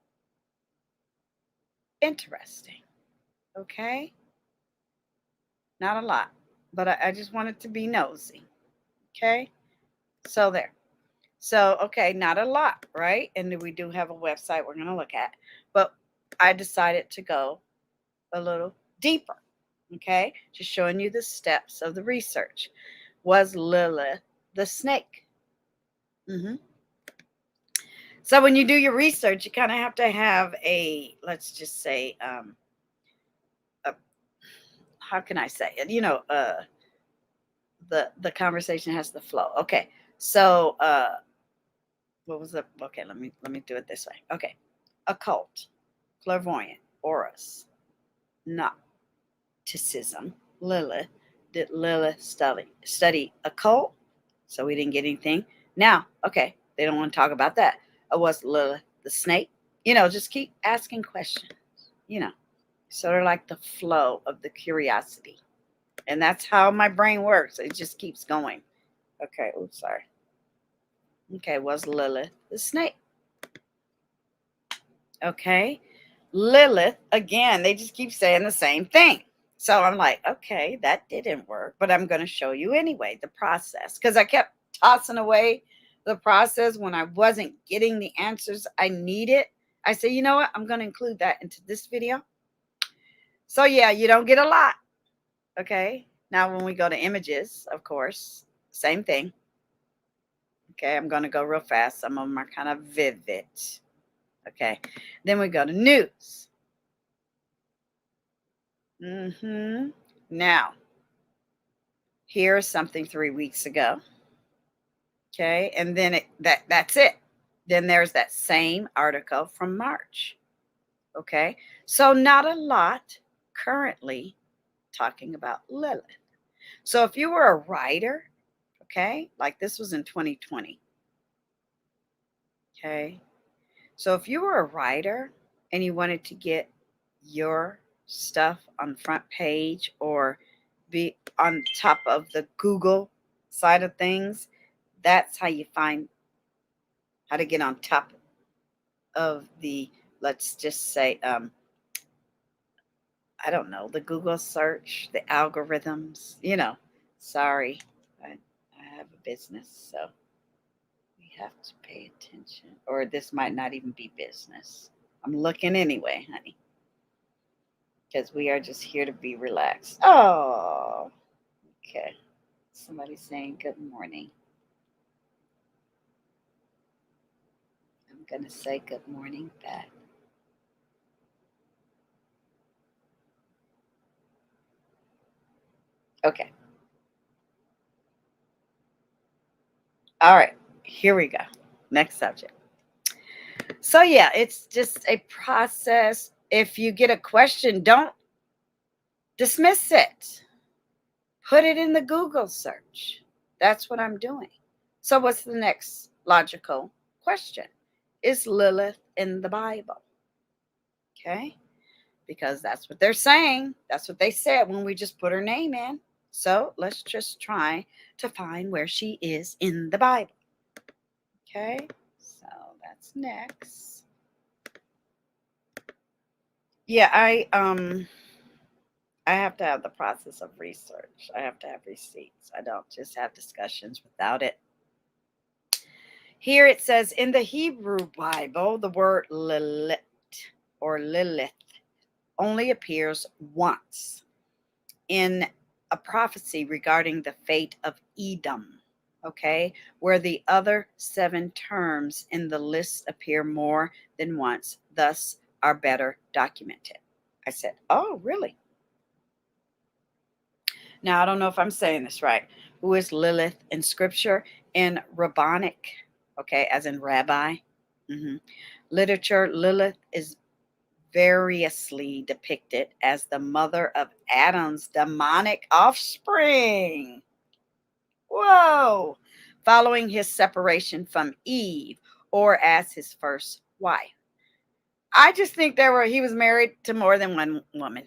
interesting. Okay. Not a lot, but I just wanted to be nosy. Okay. So there. So, okay, not a lot, right? And we do have a website we're going to look at, but I decided to go a little deeper. Okay. Just showing you the steps of the research. Was Lilith the snake? So when you do your research, you kind of have to have a, let's just say, how can I say it? You know, the conversation has to flow. Okay. So, what was it? Okay, let me do it this way. Okay. Occult, clairvoyant, auras, Gnosticism, Lilith. Did Lilith study occult? So we didn't get anything. Now, okay, they don't want to talk about that. Was Lilith the snake? You know, just keep asking questions. You know, sort of like the flow of the curiosity. And that's how my brain works. It just keeps going. Okay, oops, sorry. Okay, was Lilith the snake? Okay. Lilith, again, they just keep saying the same thing. So I'm like, okay, that didn't work, but I'm going to show you anyway, the process. Because I kept tossing away the process when I wasn't getting the answers I needed. I said, you know what? I'm going to include that into this video. So yeah, you don't get a lot. Okay. Now when we go to images, of course, same thing. Okay. I'm going to go real fast. Some of them are kind of vivid. Okay. Then we go to news. Now, here's something 3 weeks ago. Okay. And then that's it. Then there's that same article from March. Okay, so not a lot currently talking about Lilith. So if you were a writer, okay, like this was in 2020, okay, so if you were a writer and you wanted to get your stuff on the front page or be on top of the Google side of things, that's how you find how to get on top of the, let's just say, I don't know, the Google search, the algorithms, sorry, I have a business, so we have to pay attention. Or this might not even be business. I'm looking anyway, honey, because we are just here to be relaxed. Oh, okay. Somebody's saying good morning. I'm going to say good morning back. Okay. All right. Here we go. Next subject. So, yeah, it's just a process. If you get a question, don't dismiss it. Put it in the Google search. That's what I'm doing. So, what's the next logical question? Is Lilith in the Bible? Okay. Because that's what they're saying. That's what they said when we just put her name in. So, let's just try to find where she is in the Bible. Okay. So, that's next. Yeah, I have to have the process of research. I have to have receipts. I don't just have discussions without it. Here it says in the Hebrew Bible, the word Lilith or Lilith only appears once in a prophecy regarding the fate of Edom, okay, where the other 7 terms in the list appear more than once, thus are better documented. I said, oh, really? Now, I don't know if I'm saying this right. Who is Lilith in scripture? In rabbinic, okay, as in rabbi, literature, Lilith is variously depicted as the mother of Adam's demonic offspring. Whoa! Following his separation from Eve, or as his first wife. I just think he was married to more than one woman.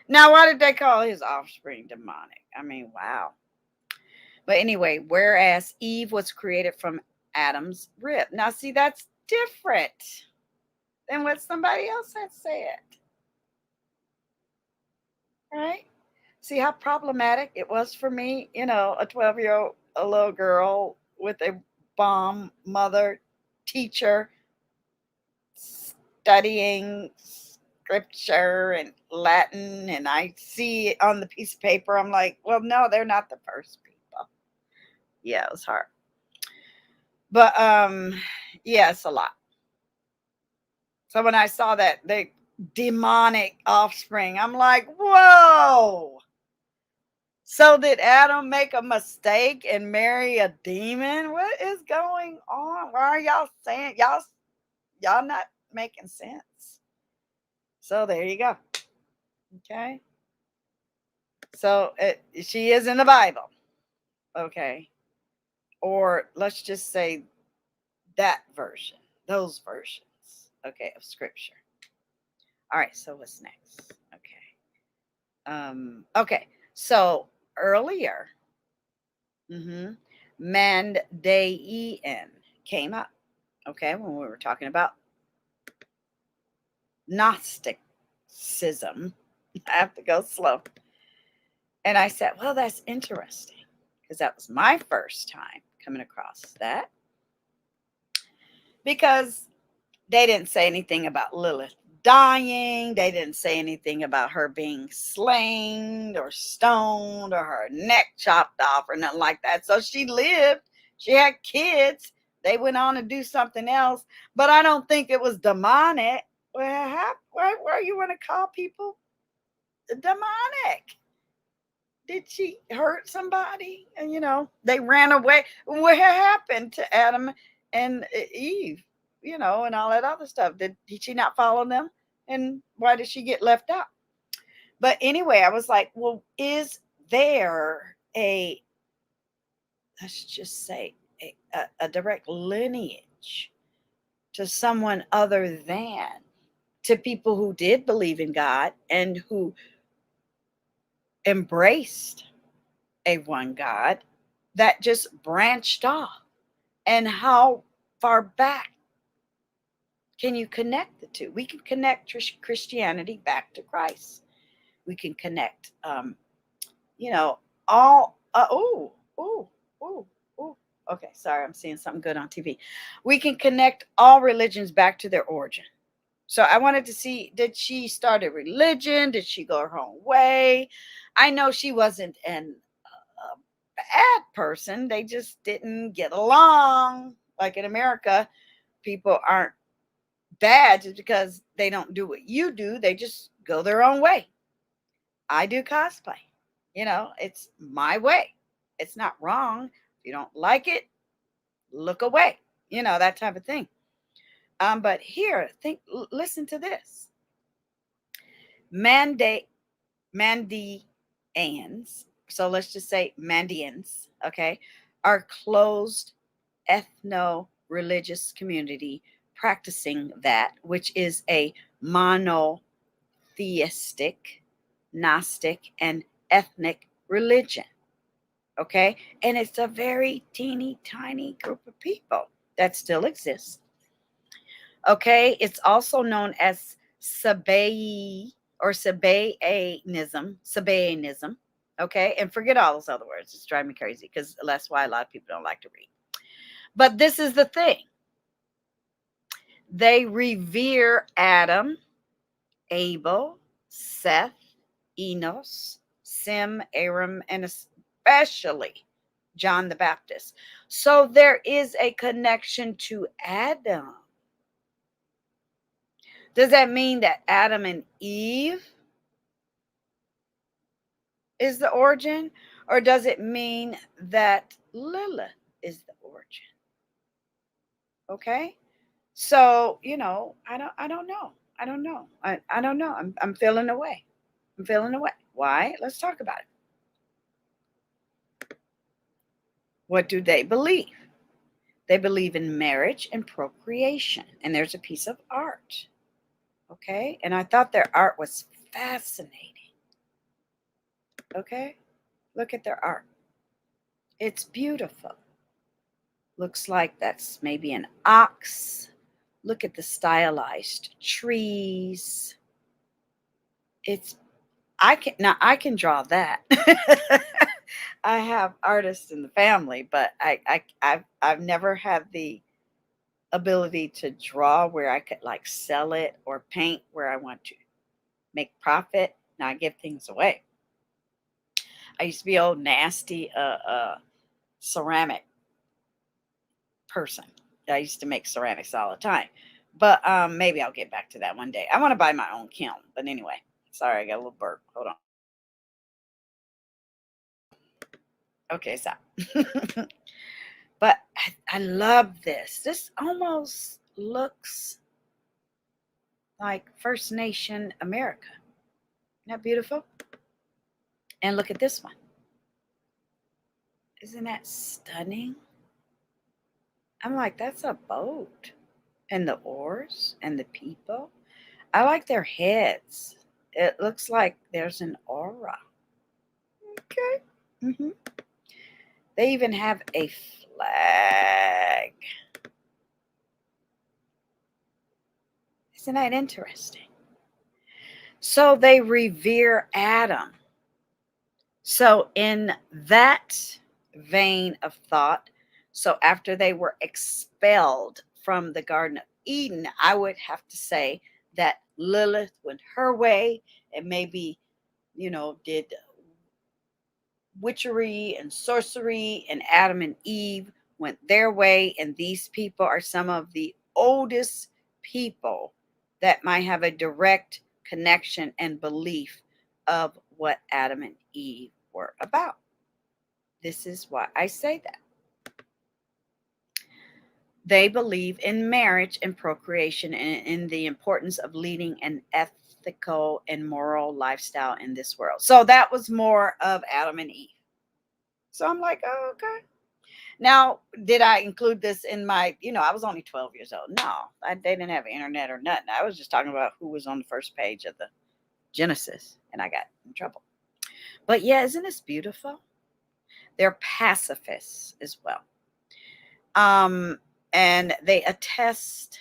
Now, why did they call his offspring demonic? I mean, wow. But anyway, whereas Eve was created from Adam's rib. Now, see, that's different than what somebody else had said. Right? See how problematic it was for me, a 12-year-old, a little girl with a bomb mother, teacher, studying scripture and Latin, and I see it on the piece of paper. I'm like, well, no, they're not the first people. Yeah, it was hard. But yeah, it's a lot. So when I saw that the demonic offspring, I'm like, whoa. So did Adam make a mistake and marry a demon? What is going on? Why are y'all saying y'all not making sense? So there you go. Okay. So she is in the Bible. Okay. Or let's just say that version, those versions, okay, of scripture. All right, so what's next? Okay. So earlier, MANDAEAN came up, okay, when we were talking about Gnosticism. I have to go slow. And I said, well, that's interesting because that was my first time coming across that. Because they didn't say anything about Lilith dying. They didn't say anything about her being slain or stoned or her neck chopped off or nothing like that. So she lived. She had kids. They went on to do something else. But I don't think it was demonic. Well, why you want to call people demonic? Did she hurt somebody? And they ran away. What happened to Adam and Eve? and all that other stuff. Did she not follow them? And why did she get left out? But anyway, I was like, well, is there let's just say, a direct lineage to someone other than, to people who did believe in God and who embraced a one God that just branched off? And how far back can you connect the two? We can connect Christianity back to Christ. We can connect, all. Okay, sorry, I'm seeing something good on TV. We can connect all religions back to their origin. So I wanted to see, did she start a religion? Did she go her own way? I know she wasn't a bad person. They just didn't get along. Like in America, people aren't bad just because they don't do what you do. They just go their own way. I do cosplay. It's my way. It's not wrong. If you don't like it, look away. That type of thing. But here, listen to this. Mandaeans. So let's just say Mandaeans, okay, are closed ethno-religious community practicing that, which is a monotheistic, Gnostic, and ethnic religion. Okay. And it's a very teeny tiny group of people that still exists. Okay. It's also known as Sabaeanism. Okay. And forget all those other words. It's driving me crazy because that's why a lot of people don't like to read. But this is the thing. They revere Adam, Abel, Seth, Enos, Sem, Aram, and especially John the Baptist. So there is a connection to Adam. Does that mean that Adam and Eve is the origin? Or does it mean that Lilith is the origin? Okay. So, I don't know. I don't know. I don't know. I'm feeling away. I'm feeling away. Why? Let's talk about it. What do they believe? They believe in marriage and procreation. And there's a piece of art. Okay. And I thought their art was fascinating. Okay. Look at their art. It's beautiful. Looks like that's maybe an ox. Look at the stylized trees. I can draw that. I have artists in the family, but I've never had the ability to draw where I could like sell it or paint where I want to make profit. Now I give things away. I used to be old nasty ceramic person. I used to make ceramics all the time. But maybe I'll get back to that one day. I want to buy my own kiln. But anyway, sorry, I got a little burp. Hold on. Okay, stop. But I love this. This almost looks like First Nation America. Isn't that beautiful? And look at this one. Isn't that stunning? I'm like, that's a boat. And the oars and the people. I like their heads. It looks like there's an aura. Okay. Mm-hmm. They even have a flag. Isn't that interesting? So they revere Adam. So in that vein of thought, so after they were expelled from the Garden of Eden, I would have to say that Lilith went her way and maybe, did witchery and sorcery, and Adam and Eve went their way. And these people are some of the oldest people that might have a direct connection and belief of what Adam and Eve were about. This is why I say that. they believe in marriage and procreation and in the importance of leading an ethical and moral lifestyle in this world. So that was more of Adam and Eve. So I'm like, oh, okay. Now, did I include this in my, I was only 12 years old. No, they didn't have internet or nothing. I was just talking about who was on the first page of the Genesis, and I got in trouble. But yeah, isn't this beautiful? They're pacifists as well. And they attest,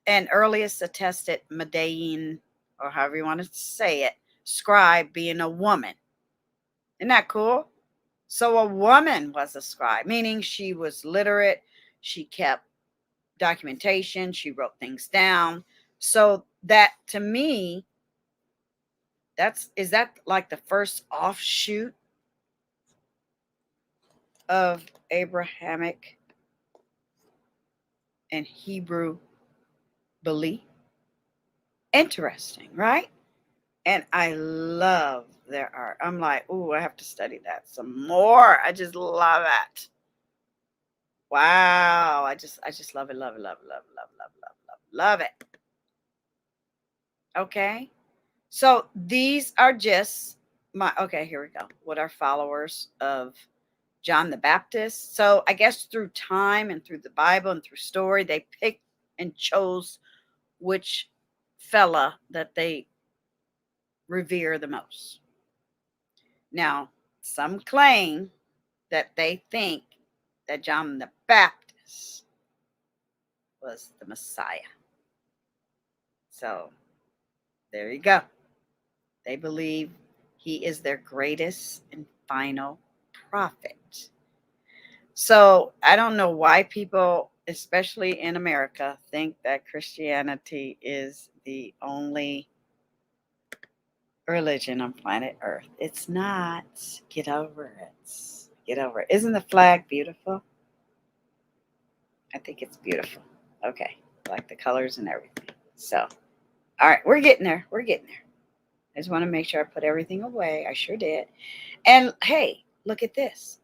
and earliest attested MANDAEAN, or however you want to say it, scribe being a woman. Isn't that cool? So a woman was a scribe, meaning she was literate. She kept documentation. She wrote things down. So that, to me, is that like the first offshoot of Abrahamic and Hebrew belief? Interesting, right? And I love their art. I'm like, ooh, I have to study that some more. I just love it. Wow. I just love it, love it, love it, love it, love it, love it, love it, love it. Okay. So these are just okay, here we go. What are followers of John the Baptist? So I guess through time and through the Bible and through story, they picked and chose which fella that they revere the most. Now, some claim that they think that John the Baptist was the Messiah. So there you go. They believe he is their greatest and final prophet. So I don't know why people, especially in America, think that Christianity is the only religion on planet Earth. It's not. Get over it. Get over it. Isn't the flag beautiful? I think it's beautiful. Okay. I like the colors and everything. So, all right. We're getting there. We're getting there. I just want to make sure I put everything away. I sure did. And hey, look at this.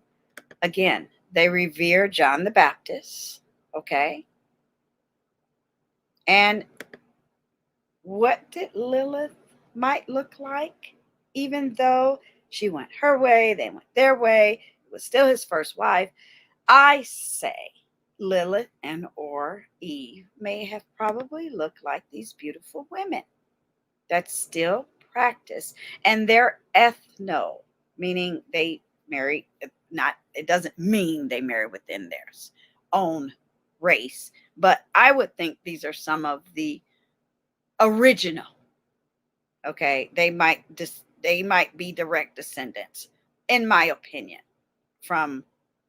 Again, they revere John the Baptist. Okay. And what did Lilith might look like? Even though she went her way, they went their way, it was still his first wife. I say Lilith and or Eve may have probably looked like these beautiful women that still practice, and they're ethno, meaning they marry, not, it doesn't mean they marry within their own race, but I would think these are some of the original. Okay, they might be direct descendants, in my opinion, from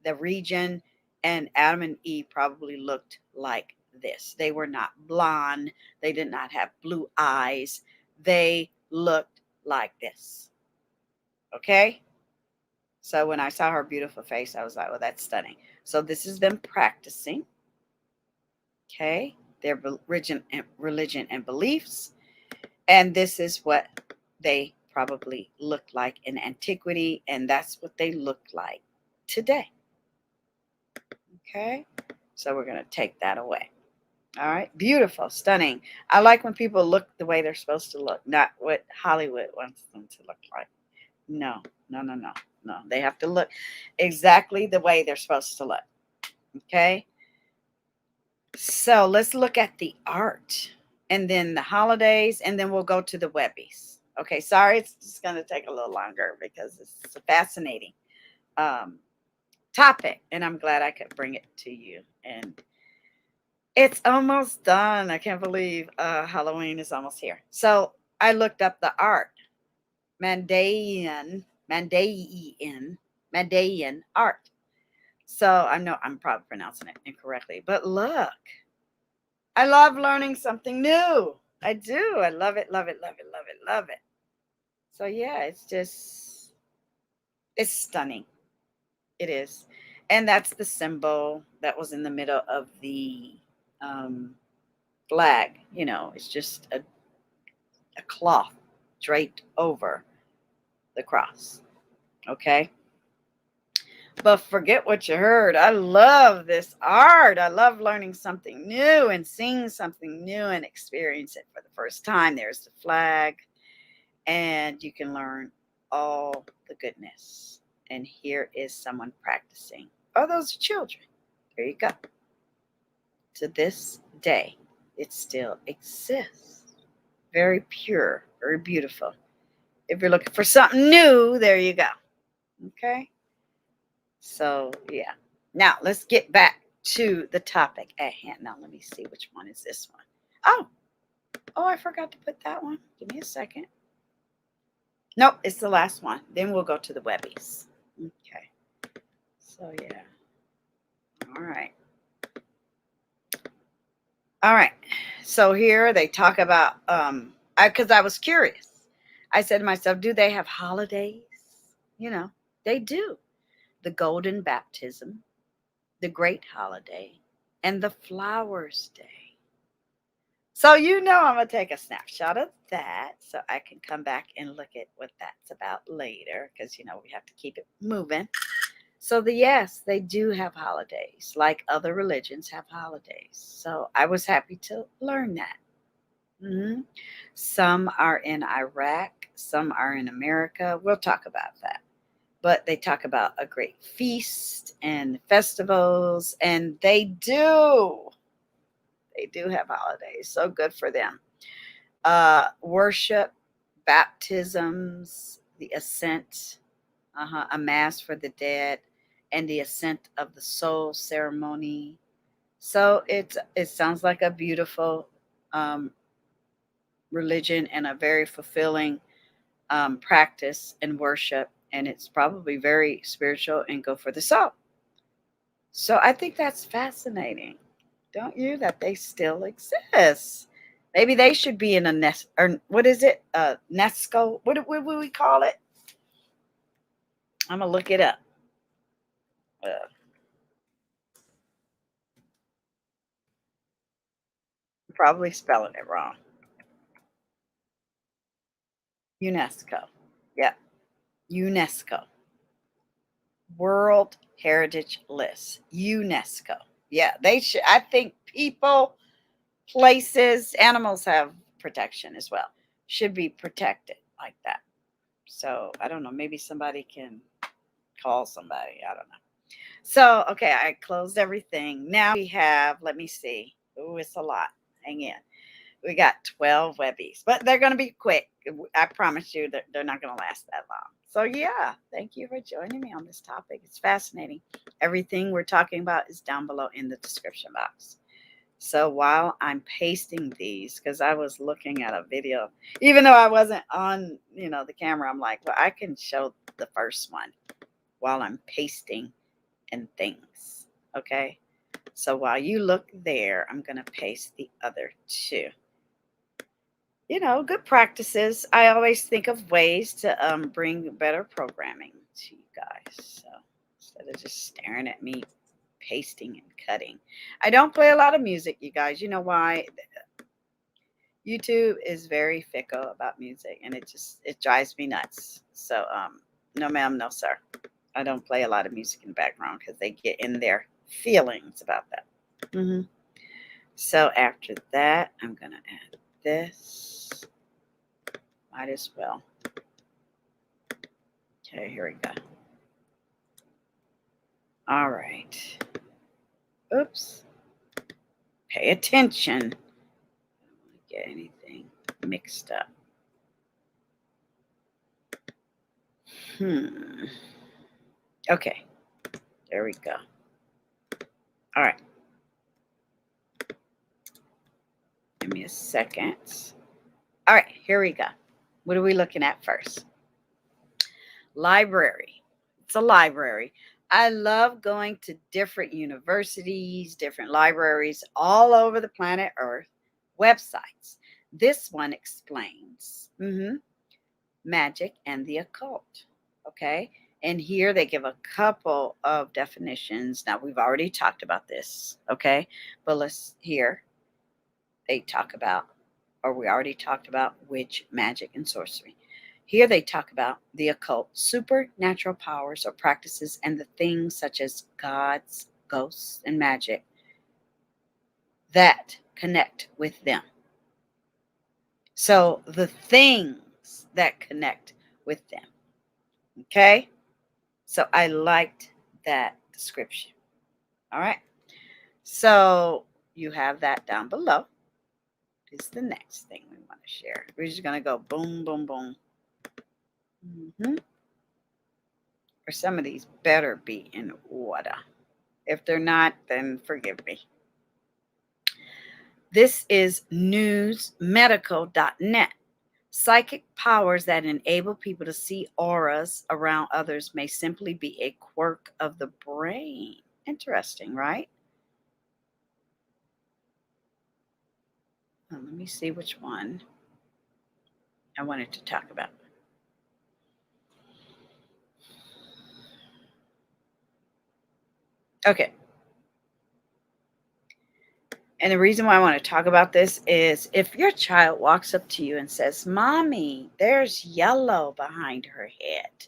the region, and Adam and Eve probably looked like this. They were not blonde. They did not have blue eyes. They looked like this. Okay? So when I saw her beautiful face, I was like, well, that's stunning. So this is them practicing. Okay? Their religion and beliefs. And this is what they probably looked like in antiquity. And that's what they look like today. Okay? So we're going to take that away. All right? Beautiful, stunning. I like when people look the way they're supposed to look, not what Hollywood wants them to look like. No. They have to look exactly the way they're supposed to look. Okay? So let's look at the art and then the holidays, and then we'll go to the Webbies. Okay, sorry, it's just going to take a little longer because it's a fascinating topic, and I'm glad I could bring it to you. And it's almost done. I can't believe Halloween is almost here. So I looked up the art, MANDAEAN art. So I know I'm probably pronouncing it incorrectly, but look, I love learning something new. I do. I love it, love it, love it, love it, love it. So yeah, it's stunning. It is. And that's the symbol that was in the middle of the flag. It's just a cloth draped over the cross. Okay. But forget what you heard. I love this art. I love learning something new and seeing something new and experience it for the first time. There's the flag, and you can learn all the goodness. And here is someone practicing. Oh, those are children. There you go. To this day, it still exists. Very pure, very beautiful. If you're looking for something new, there you go. Okay. So, yeah. Now, let's get back to the topic at hand. Now, let me see which one is this one. Oh, I forgot to put that one. Give me a second. Nope, it's the last one. Then we'll go to the Webbies. Okay. So, yeah. All right. All right. So here they talk about, because I was curious. I said to myself, do they have holidays? You know, they do. The Golden Baptism, the Great Holiday, and the Flowers Day. So I'm going to take a snapshot of that so I can come back and look at what that's about later because, we have to keep it moving. So yes, they do have holidays like other religions have holidays. So I was happy to learn that. Some are in Iraq, some are in America. We'll talk about that. But they talk about a great feast and festivals, and they do have holidays. So good for them. Worship, baptisms, the ascent, a mass for the dead, and the ascent of the soul ceremony. So it sounds like a beautiful religion and a very fulfilling practice and worship, and it's probably very spiritual and good for the soul. So I think that's fascinating, don't you? That they still exist. Maybe they should be in a nest, or what is it? UNESCO? What would we call it? I'm gonna look it up. Probably spelling it wrong. UNESCO. Yeah, UNESCO. World Heritage List. UNESCO. Yeah, they should. I think people, places, animals have protection as well. Should be protected like that. So I don't know. Maybe somebody can call somebody. I don't know. So, okay, I closed everything. Now we have, let me see. Oh, it's a lot. Hang in. We got 12 Webbies, but they're going to be quick. I promise you that they're not going to last that long. So, yeah, thank you for joining me on this topic. It's fascinating. Everything we're talking about is down below in the description box. So while I'm pasting these, because I was looking at a video, even though I wasn't on, the camera, I'm like, well, I can show the first one while I'm pasting and things. Okay. So while you look there, I'm going to paste the other two. Good practices. I always think of ways to bring better programming to you guys. So instead of just staring at me pasting and cutting. I don't play a lot of music, you guys. You know why? YouTube is very fickle about music, and it drives me nuts. So no ma'am, no sir. I don't play a lot of music in the background because they get in their feelings about that. So after that, I'm going to add this. Might as well. Okay, here we go. All right. Oops. Pay attention. I don't want to get anything mixed up. Okay. There we go. All right. Give me a second. All right, here we go. What are we looking at first? Library. It's a library. I love going to different universities, different libraries all over the planet Earth, websites. This one explains magic and the occult. Okay. And here they give a couple of definitions. Now, we've already talked about this. Okay. But let's hear. They talk about, or we already talked about, witch, magic, and sorcery. Here they talk about the occult, supernatural powers or practices, and the things such as gods, ghosts, and magic that connect with them. So the things that connect with them. Okay? So I liked that description. All right. So you have that down below. This is the next thing we want to share. We're just going to go boom, boom, boom. Or some of these better be in order. If they're not, then forgive me. This is newsmedical.net. Psychic powers that enable people to see auras around others may simply be a quirk of the brain. Interesting, right? Well, let me see which one I wanted to talk about. Okay. And the reason why I want to talk about this is if your child walks up to you and says, "Mommy, there's yellow behind her head,"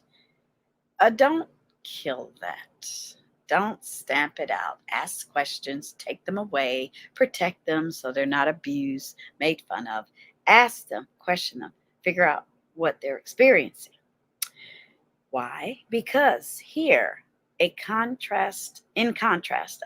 don't kill that. Don't stamp it out. Ask questions, take them away, protect them so they're not abused, made fun of. Ask them, question them, figure out what they're experiencing. Why? Because here, in contrast,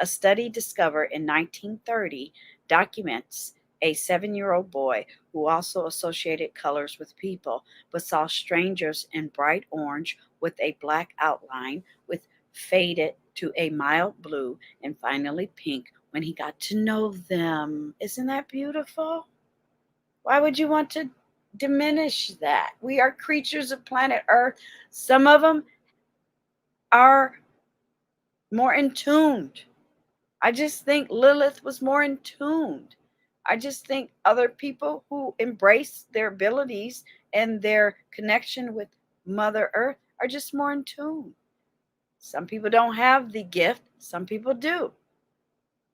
a study discovered in 1930 documents a 7-year-old boy who also associated colors with people, but saw strangers in bright orange with a black outline, with faded to a mild blue, and finally pink when he got to know them. Isn't that beautiful? Why would you want to diminish that? We are creatures of planet Earth. Some of them are more in tuned. I just think Lilith was more in tuned. I just think other people who embrace their abilities and their connection with Mother Earth are just more in tune. Some people don't have the gift, some people do.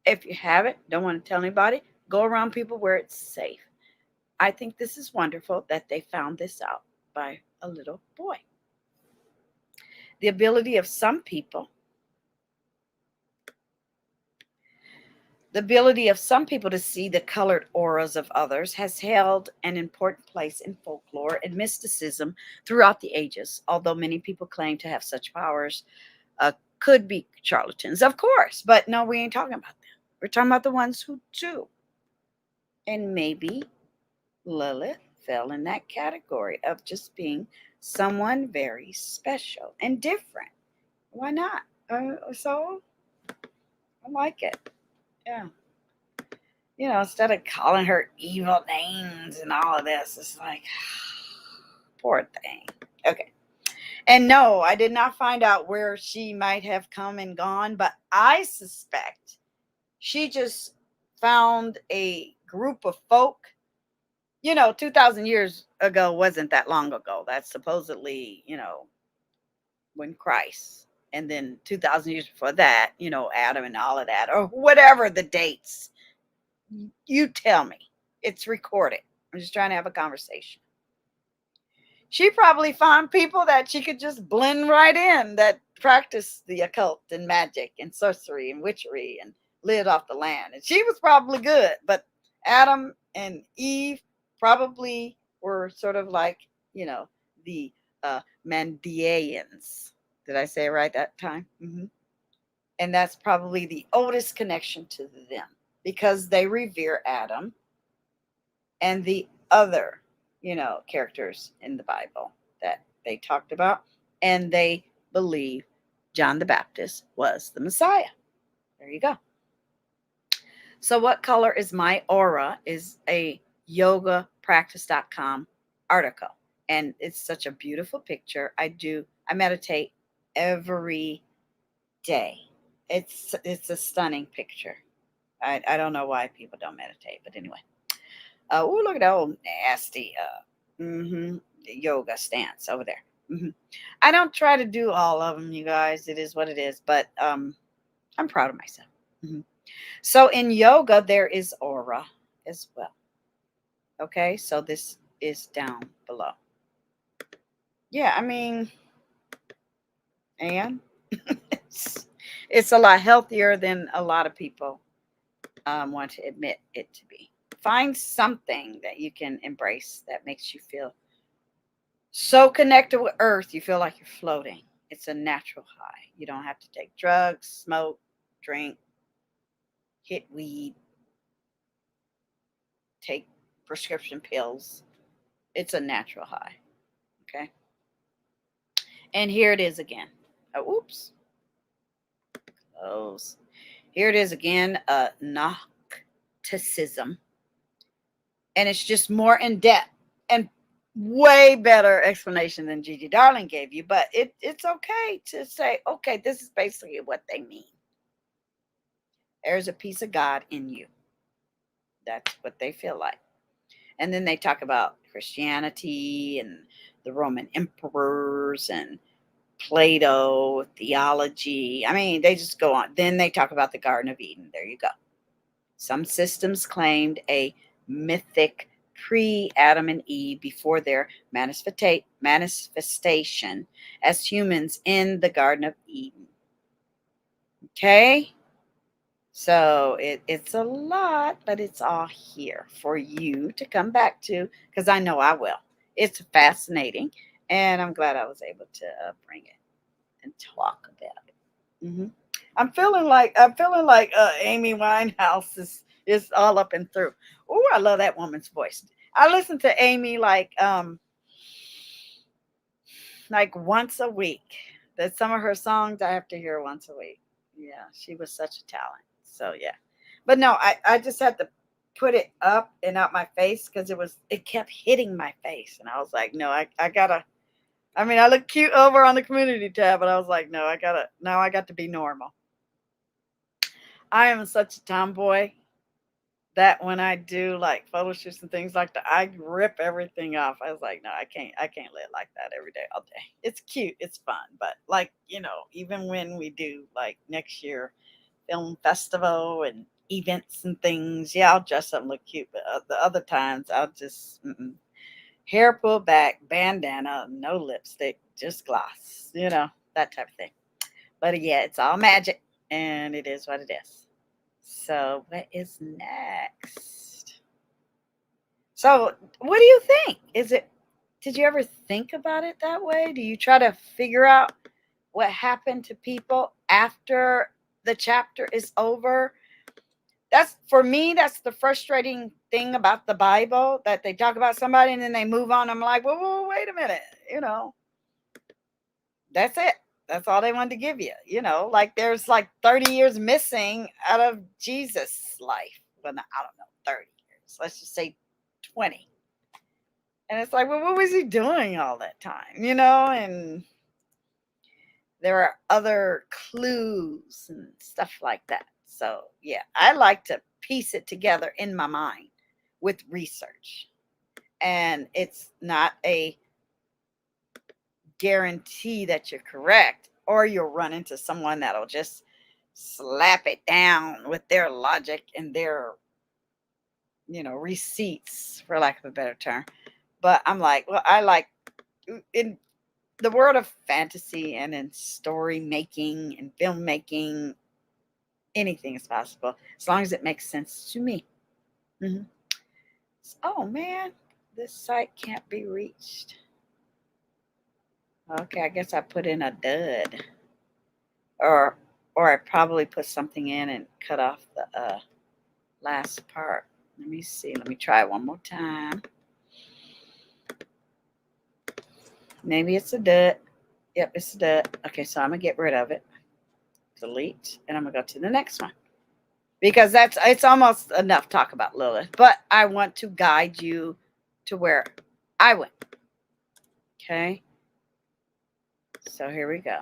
If you have it, don't want to tell anybody, go around people where it's safe. I think this is wonderful that they found this out by a little boy. The ability of some people to see the colored auras of others has held an important place in folklore and mysticism throughout the ages. Although many people claim to have such powers, could be charlatans, of course. But no, we ain't talking about them. We're talking about the ones who do. And maybe Lilith fell in that category of just being someone very special and different. Why not? So I like it. Yeah. Instead of calling her evil names and all of this, it's like, poor thing. Okay. And no, I did not find out where she might have come and gone, but I suspect she just found a group of folk. 2,000 years ago wasn't that long ago. That's supposedly, when Christ. And then 2,000 years before that, Adam and all of that, or whatever the dates. You tell me. It's recorded. I'm just trying to have a conversation. She probably found people that she could just blend right in that practiced the occult and magic and sorcery and witchery and lived off the land. And she was probably good, but Adam and Eve probably were sort of like, the Mandaeans. Did I say it right that time? And that's probably the oldest connection to them because they revere Adam and the other, characters in the Bible that they talked about. And they believe John the Baptist was the Messiah. There you go. So what color is my aura is a yogapractice.com article. And it's such a beautiful picture. I meditate every day. It's a stunning picture. I don't know why people don't meditate, but anyway. Oh, look at that old nasty yoga stance over there. I don't try to do all of them, you guys. It is what it is, but I'm proud of myself. So in yoga, there is aura as well. Okay, so this is down below. yeah, I mean, and it's a lot healthier than a lot of people want to admit it to be. Find something that you can embrace that makes you feel so connected with Earth, you feel like you're floating. It's a natural high. You don't have to take drugs, smoke, drink, hit weed, take prescription pills. It's a natural high. Okay. And here it is again. Oh, oops. Close. Here it is again. Gnosticism. And it's just more in depth and way better explanation than Gigi Darling gave you. But it's okay to say, okay, this is basically what they mean. There's a piece of God in you. That's what they feel like. And then they talk about Christianity and the Roman emperors and Plato, theology. I mean, they just go on. Then they talk about the Garden of Eden. There you go. Some systems claimed a mythic pre-Adam and Eve before their manifestation as humans in the Garden of Eden. Okay? So it's a lot, but it's all here for you to come back to, because I know I will. It's fascinating, and I'm glad I was able to bring it and talk about it. I'm feeling like Amy Winehouse is all up and through. Oh, I love that woman's voice. I listen to Amy like once a week. That some of her songs I have to hear once a week. Yeah, she was such a talent. So yeah. But no, I just had to put it up and out my face because it kept hitting my face. And I was like, no, I gotta, I mean, I look cute over on the community tab, but I was like, no, I got to be normal. I am such a tomboy that when I do like photo shoots and things like that, I rip everything off. I was like, no, I can't live like that every day, all day. It's cute, it's fun, but like, even when we do like next year film festival and events and things, yeah, I'll dress up and look cute, but the other times I'll just hair pulled back, bandana, no lipstick, just gloss, that type of thing. But yeah, it's all magic, and it is what it is. So, what is next? So, what do you think? Did you ever think about it that way? Do you try to figure out what happened to people after the chapter is over? That's for me, that's the frustrating thing about the Bible, that they talk about somebody and then they move on. I'm like, whoa, wait a minute. That's it. That's all they wanted to give you. Like there's like 30 years missing out of Jesus' life. Well, I don't know, 30 years. Let's just say 20. And it's like, well, what was he doing all that time? And there are other clues and stuff like that. So, yeah, I like to piece it together in my mind with research. And it's not a guarantee that you're correct, or you'll run into someone that'll just slap it down with their logic and their receipts, for lack of a better term. But I'm like, well, I like in the world of fantasy and in story making and filmmaking, anything is possible as long as it makes sense to me. Mm-hmm. Oh man, this site can't be reached. Okay, I guess I put in a dud, or I probably put something in and cut off the last part. Let me see. Let me try one more time. Maybe it's a dud. Yep, it's a dud. Okay, so I'm gonna get rid of it. Delete, and I'm gonna go to the next one, because it's almost enough talk about Lilith. But I want to guide you to where I went. Okay. So here we go.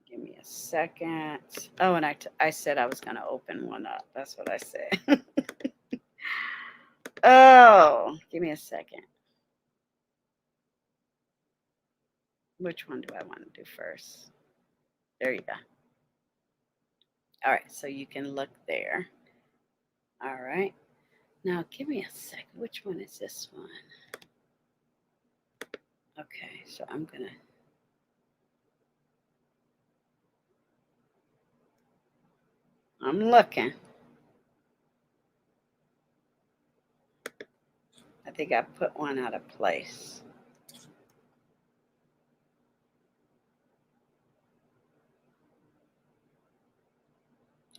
Give me a second. Oh, and I said I was going to open one up. That's what I said. Oh, give me a second. Which one do I want to do first? There you go. All right, so you can look there. All right. Now, give me a second. Which one is this one? Okay, so I'm going to. I'm looking. I think I put one out of place.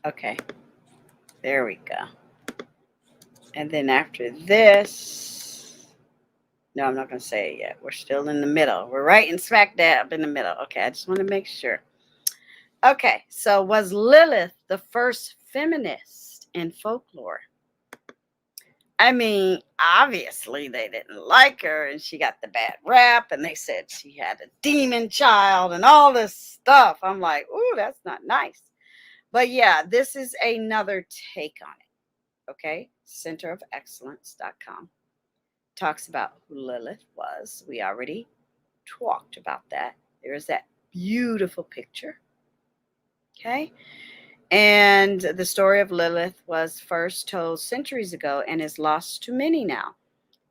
Okay, there we go. And then after this, no, I'm not going to say it yet. We're still in the middle. We're right in smack dab in the middle. Okay, I just want to make sure. Okay, so was Lilith the first feminist in folklore? I mean, obviously they didn't like her and she got the bad rap and they said she had a demon child and all this stuff. I'm like, ooh, that's not nice. But yeah, this is another take on it. Okay, centerofexcellence.com talks about who Lilith was. We already talked about that. There's that beautiful picture. Okay. And the story of Lilith was first told centuries ago and is lost to many now,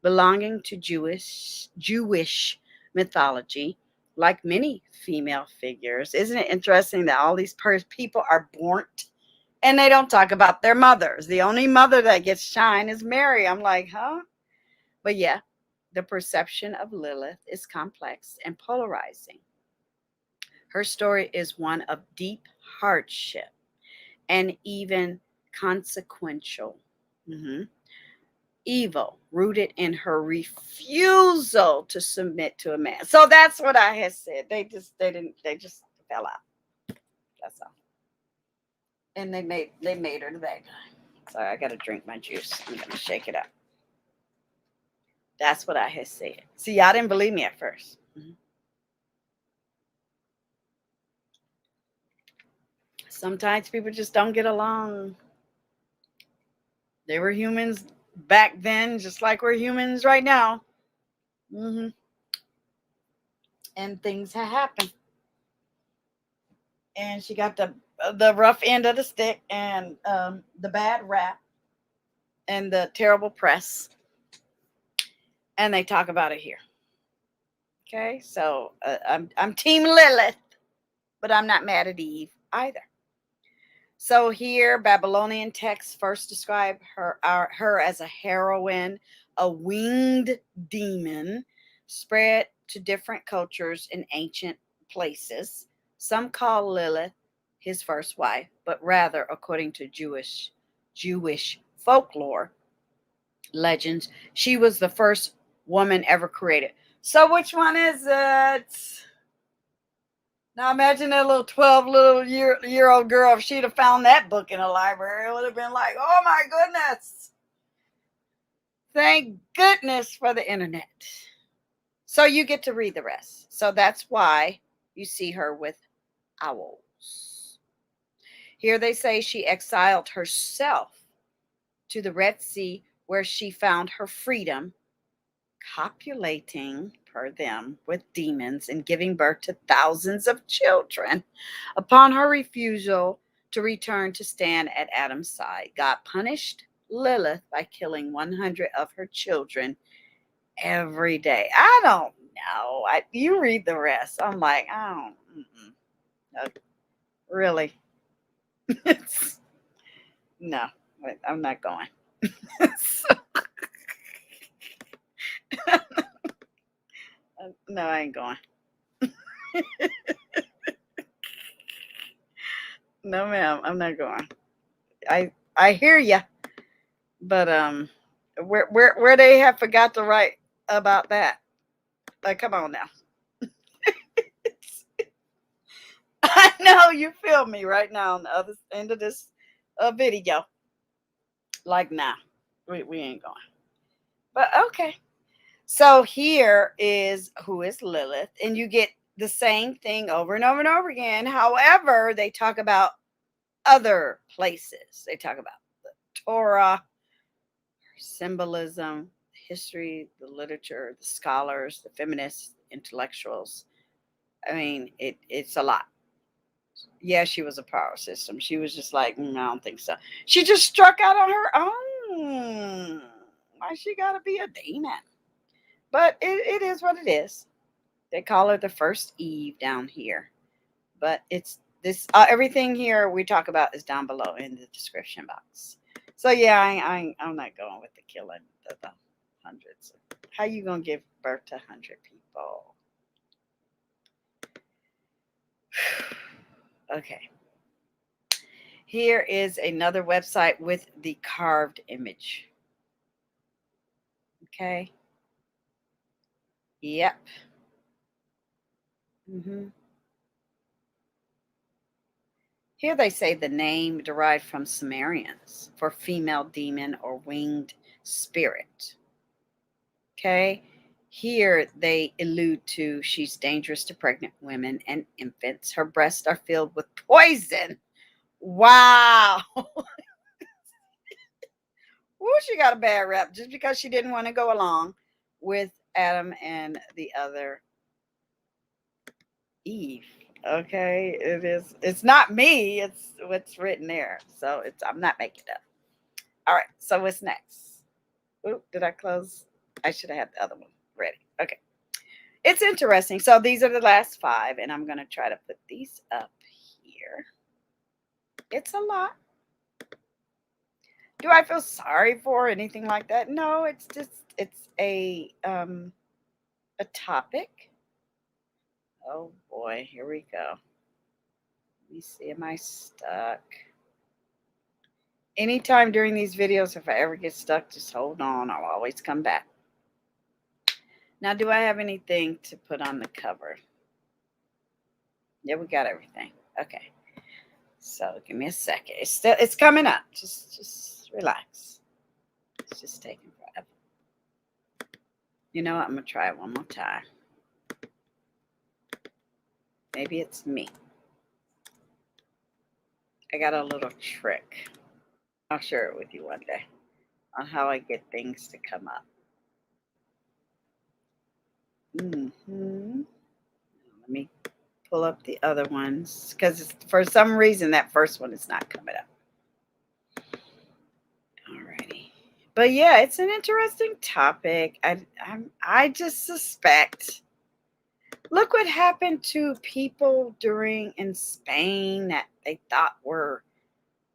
belonging to Jewish mythology, like many female figures. Isn't it interesting that all these people are burnt and they don't talk about their mothers? The only mother that gets shine is Mary. I'm like, huh? But yeah, the perception of Lilith is complex and polarizing. Her story is one of deep hardship and even consequential evil rooted in her refusal to submit to a man. So that's what I had said. They just fell out. That's all. And they made her the bad guy. Sorry, I gotta drink my juice. I'm gonna shake it up. That's what I had said. See, y'all didn't believe me at first. Sometimes people just don't get along. They were humans back then, just like we're humans right now. And things have happened. And she got the rough end of the stick and the bad rap and the terrible press. And they talk about it here. Okay, so I'm Team Lilith, but I'm not mad at Eve either. So here, Babylonian texts first describe her as a heroine, a winged demon, spread to different cultures in ancient places. Some call Lilith his first wife, but rather, according to Jewish folklore legends, she was the first woman ever created. So which one is it? Now imagine that little 12-year-old girl, if she'd have found that book in a library, it would have been like, oh my goodness. Thank goodness for the internet. So you get to read the rest. So that's why you see her with owls. Here they say she exiled herself to the Red Sea, where she found her freedom, copulating per them with demons and giving birth to thousands of children. Upon her refusal to return to stand at Adam's side, God punished Lilith by killing 100 of her children every day. I don't know. You read the rest. I'm like, oh, no, really? No, I'm not going. No, I ain't going. No, ma'am, I'm not going. I hear ya, but where they have forgot to write about that? Like, come on now. I know you feel me right now on the other end of this video. Like, nah, we ain't going. But okay. So here is who is Lilith, and you get the same thing over and over and over again. However, they talk about other places. They talk about the Torah, symbolism, history, the literature, the scholars, the feminists, intellectuals. I mean, it's a lot. Yeah, she was a power system. She was just like, I don't think so. She just struck out on her Why she gotta be a demon? But it is what it is. They call her the first Eve down here. But it's this everything here we talk about is down below in the description box. So yeah, I'm not going with the killing the hundreds. How you gonna give birth to 100 people? Okay. Here is another website with the carved image. Okay. Yep. Here they say the name derived from Sumerians for female demon or winged spirit. Okay. Here they allude to she's dangerous to pregnant women and infants. Her breasts are filled with poison. Wow. Ooh, she got a bad rep just because she didn't want to go along with Adam and the other Eve. Okay, it's not me, it's what's written there. So I'm not making it up. All right, so what's next? Ooh, did I close? I should have had the other one ready. Okay. It's interesting. So these are the last 5, and I'm going to try to put these up here. It's a lot. Do I feel sorry for anything like that? No, it's a topic. Oh boy, here we go. Let me see, am I stuck? Anytime during these videos, if I ever get stuck, just hold on. I'll always come back. Now, do I have anything to put on the cover? Yeah, we got everything. Okay. So give me a second. It's coming up. Just relax. It's just taking forever. You know what? I'm gonna try it one more time. Maybe it's me. I got a little trick. I'll share it with you one day on how I get things to come up. Let me pull up the other ones because for some reason that first one is not coming up. Alrighty, but yeah, it's an interesting topic. I just suspect. Look what happened to people in Spain that they thought were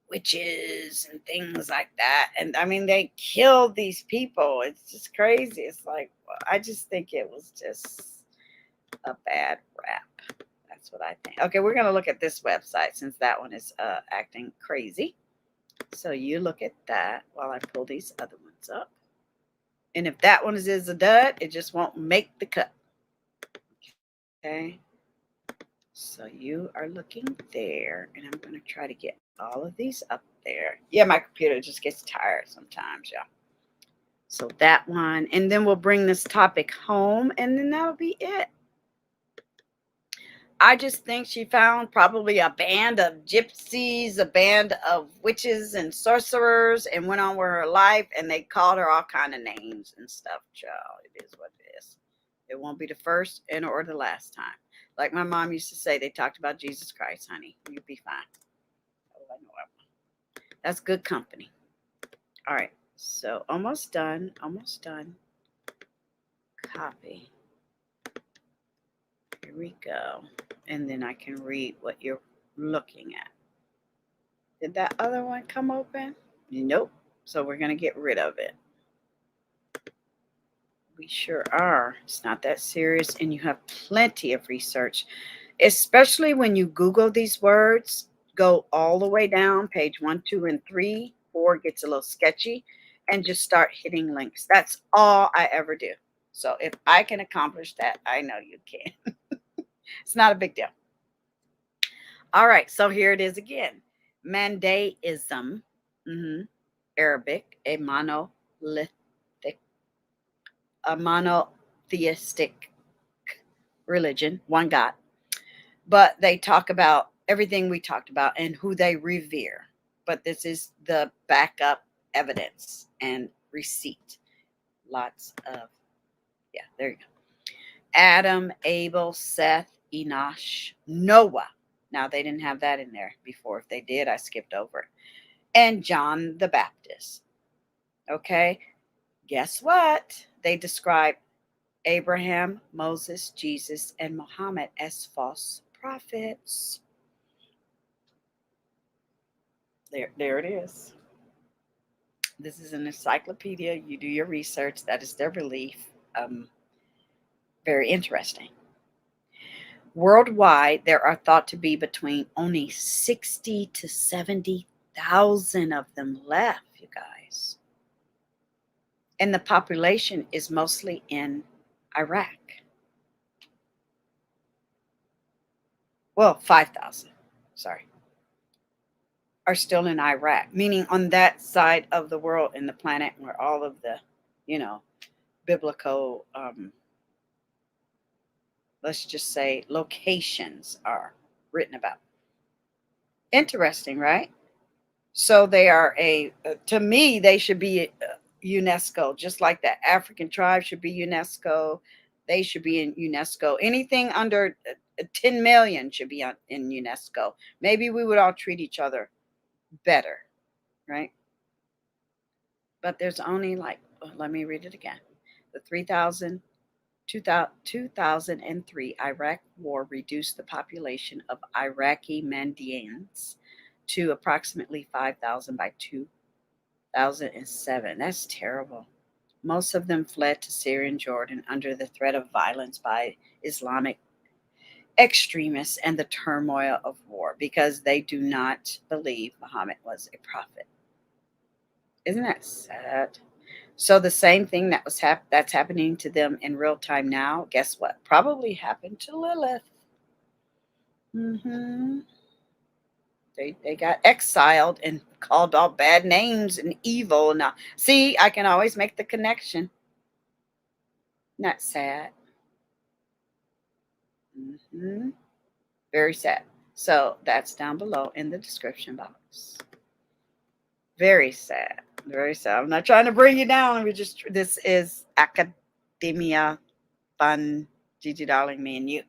witches and things like that. And I mean, they killed these people. It's just crazy. It's like, I just think it was just a bad rap. That's what I think. Okay, we're going to look at this website since that one is acting crazy. So you look at that while I pull these other ones up. And if that one is a dud, it just won't make the cut. Okay. So you are looking there, and I'm going to try to get all of these up there. Yeah, my computer just gets tired sometimes, y'all. So that one, and then we'll bring this topic home, and then that'll be it. I just think she found probably a band of gypsies, a band of witches and sorcerers, and went on with her life, and they called her all kind of names and stuff, child. It is what it is. It won't be the first or the last time. Like my mom used to say, they talked about Jesus Christ, honey. You'll be fine. Oh, I know I will. That's good company. All right. So almost done. Almost done. Copy. Here we go. And then I can read what you're looking at. Did that other one come open? Nope. So we're going to get rid of it. We sure are. It's not that serious, and you have plenty of research, especially when you Google these words. Go all the way down, page 1, 2, and 3. 4 gets a little sketchy, and just start hitting links. That's all I ever do. So if I can accomplish that, I know you can. It's not a big deal. All right, so here it is again. Mandaeism, Arabic, a monotheistic religion, one God. But they talk about everything we talked about and who they revere. But this is the backup evidence and receipt. Lots of, yeah, there you go. Adam, Abel, Seth, Enosh, Noah. Now, they didn't have that in there before. If they did, I skipped over it. And John the Baptist. Okay. Guess what? They describe Abraham, Moses, Jesus, and Muhammad as false prophets. There it is. This is an encyclopedia. You do your research. That is their belief. Very interesting. Worldwide, there are thought to be between only 60 to 70,000 of them left, you guys. And the population is mostly in Iraq. Well, 5,000, sorry, are still in Iraq, meaning on that side of the world in the planet where all of the, biblical, let's just say, locations are written about. Interesting, right? So they are to me, they should be UNESCO, just like the African tribe should be UNESCO. They should be in UNESCO. Anything under 10 million should be in UNESCO. Maybe we would all treat each other better, right? But there's only let me read it again. The 2003 Iraq war reduced the population of Iraqi Mandaeans to approximately 5,000 by 2007. That's terrible. Most of them fled to Syria and Jordan under the threat of violence by Islamic extremists and the turmoil of war because they do not believe Muhammad was a prophet. Isn't that sad? So the same thing that's happening to them in real time now, guess what? Probably happened to Lilith. They got exiled and called all bad names and evil. Now, see, I can always make the connection. Not sad. Very sad. So that's down below in the description box. Very sad. Very sad. I'm not trying to bring you down. This is academia fun, Gigi Darling, me and you.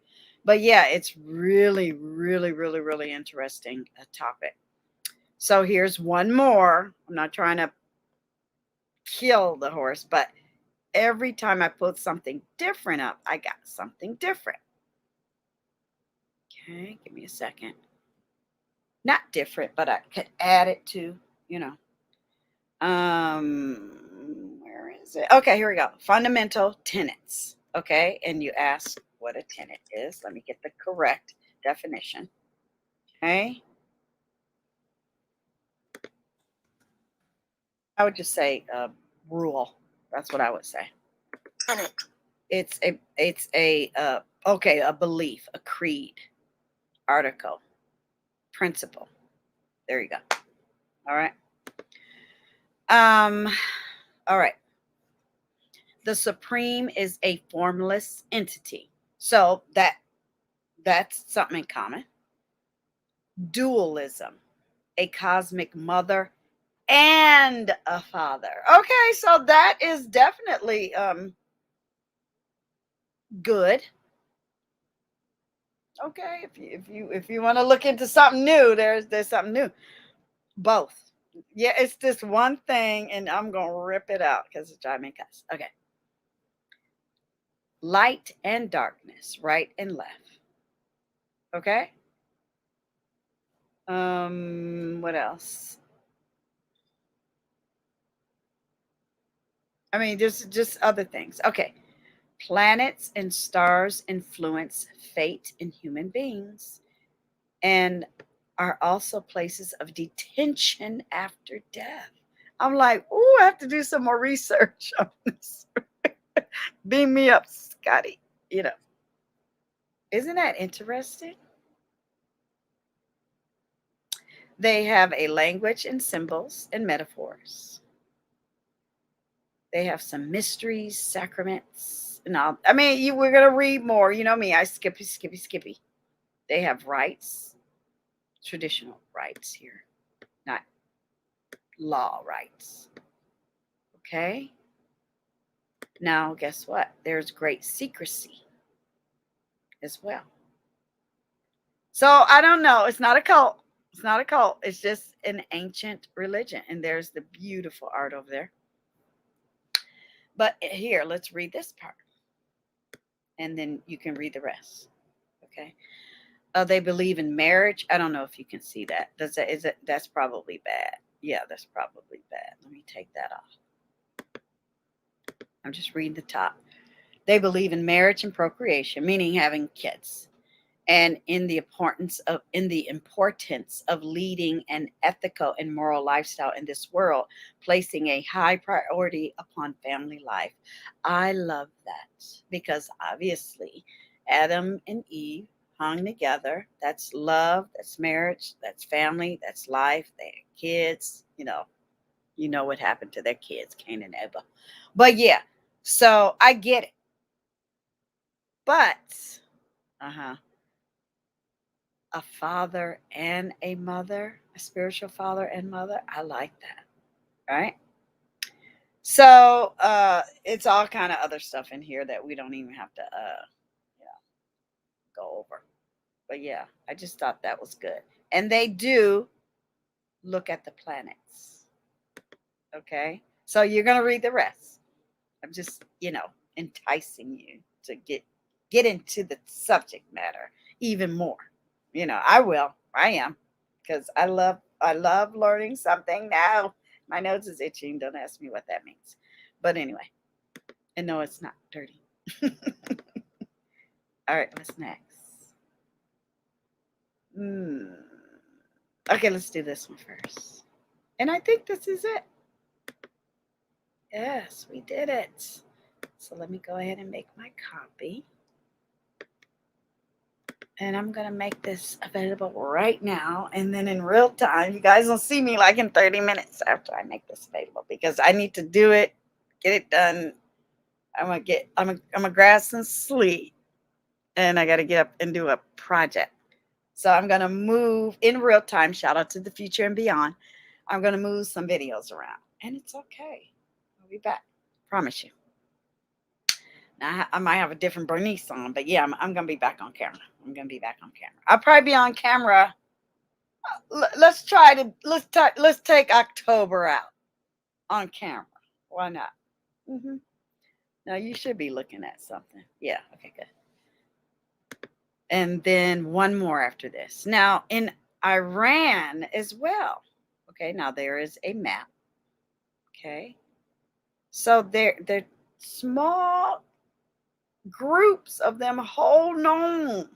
But yeah, it's really, really, really, really interesting topic. So here's one more. I'm not trying to kill the horse, but every time I put something different up, I got something different. Okay, give me a second. Not different, but I could add it to, where is it? Okay, here we go. Fundamental tenets. Okay, and you ask what a tenet is. Let me get the correct definition. Okay. I would just say rule. That's what I would say. Tenet. It's a a belief, a creed, article, principle. There you go. All right. All right. The supreme is a formless entity. So that's something in common. Dualism, a cosmic mother and a father. Okay, so that is definitely good. Okay, if you want to look into something new, there's something new. Both. Yeah, it's this one thing, and I'm gonna rip it out because it's driving me nuts. Okay. Light and darkness, right and left. Okay. What else? I mean, there's just other things. Okay. Planets and stars influence fate in human beings and are also places of detention after death. I'm like, oh, I have to do some more research on this. Beam me up, Scotty. Isn't that interesting? They have a language and symbols and metaphors. They have some mysteries, sacraments, and all. I mean, we're going to read more. You know me, I skippy. They have rights, traditional rights here, not law rights. Okay. Now, guess what? There's great secrecy as well. So I don't know. It's not a cult. It's not a cult. It's just an ancient religion. And there's the beautiful art over there. But here, let's read this part. And then you can read the rest. Okay. They believe in marriage. I don't know if you can see that. That's probably bad. Yeah, that's probably bad. Let me take that off. I'm just reading the top. They believe in marriage and procreation, meaning having kids, and in the importance of leading an ethical and moral lifestyle in this world, placing a high priority upon family life. I love that because obviously Adam and Eve hung together. That's love, that's marriage, that's family, that's life. They had kids, you know what happened to their kids, Cain and Abel. But yeah, so I get it. But a father and a mother, a spiritual father and mother, I like that. Right? So it's all kind of other stuff in here that we don't even have to go over. But yeah, I just thought that was good. And they do look at the planets. Okay? So you're going to read the rest. I'm just, enticing you to get into the subject matter even more. I will. I am, because I love learning something now. My nose is itching. Don't ask me what that means. But anyway, and no, it's not dirty. All right, what's next? Okay, let's do this one first. And I think this is it. Yes, we did it. So let me go ahead and make my copy. And I'm going to make this available right now. And then in real time, you guys will see me like in 30 minutes after I make this available, because I need to do it, get it done. I'm gonna grab some sleep, and I got to get up and do a project. So I'm going to move in real time. Shout out to the future and beyond. I'm going to move some videos around, and it's okay. I'll be back. Promise you. Now, I might have a different Bernice on, but yeah, I'm going to be back on camera. I'll probably be on camera. Let's take October out on camera. Why not? Now, you should be looking at something. Yeah, okay, good. And then one more after this. Now, in Iran as well. Okay, now there is a map. Okay. So they're small groups of them hold on.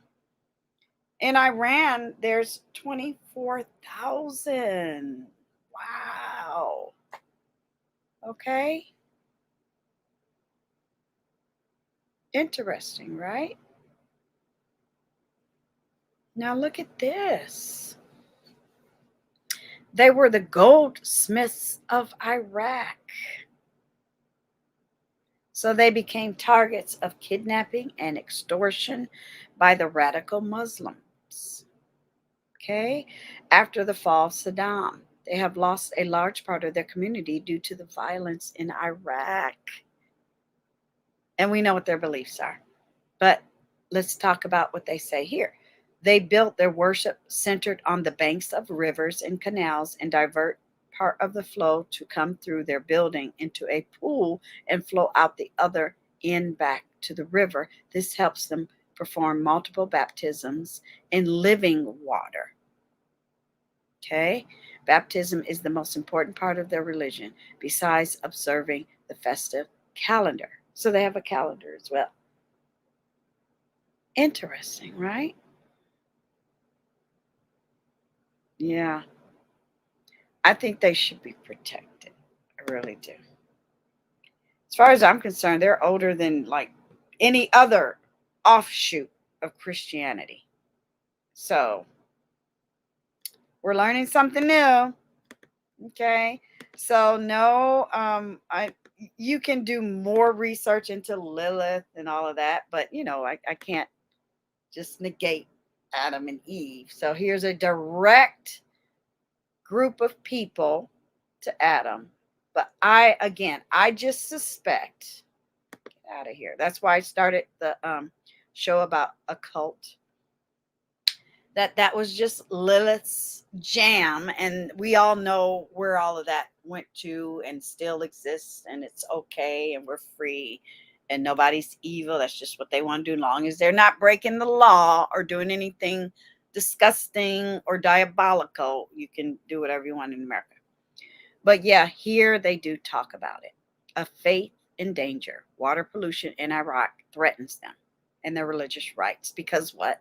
In Iran, there's 24,000. Wow. Okay. Interesting, right? Now look at this. They were the goldsmiths of Iraq. So they became targets of kidnapping and extortion by the radical Muslims. Okay. After the fall of Saddam, they have lost a large part of their community due to the violence in Iraq. And we know what their beliefs are. But let's talk about what they say here. They built their worship centered on the banks of rivers and canals, and divert part of the flow to come through their building into a pool and flow out the other end back to the river. This helps them perform multiple baptisms in living water. Okay? Baptism is the most important part of their religion, besides observing the festive calendar. So they have a calendar as well. Interesting, right? Yeah. I think they should be protected. I really do. As far as I'm concerned, they're older than like any other offshoot of Christianity. So we're learning something new. Okay. So no, you can do more research into Lilith and all of that, but I can't just negate Adam and Eve. So here's a direct group of people to Adam. But I just suspect, get out of here. That's why I started the show about occult. That was just Lilith's jam, and we all know where all of that went to and still exists, and it's okay, and we're free, and nobody's evil. That's just what they want to do, as long as they're not breaking the law or doing anything disgusting or diabolical. You can do whatever you want in America. But yeah, here they do talk about it. A faith in danger. Water pollution in Iraq threatens them and their religious rights because what?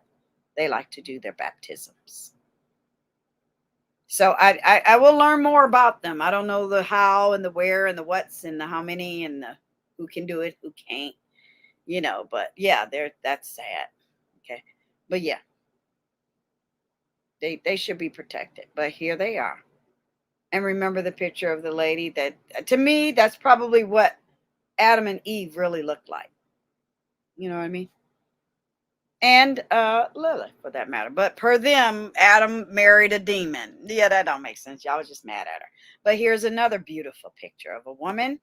They like to do their baptisms. So I will learn more about them. I don't know the how and the where and the what's and the how many and the who can do it, who can't, you know, but yeah, that's sad. Okay. But yeah, they should be protected. But here they are. And remember the picture of the lady that, to me, that's probably what Adam and Eve really looked like. You know what I mean? And Lilith, for that matter. But per them, Adam married a demon. Yeah, that don't make sense. Y'all was just mad at her. But here's another beautiful picture of a woman.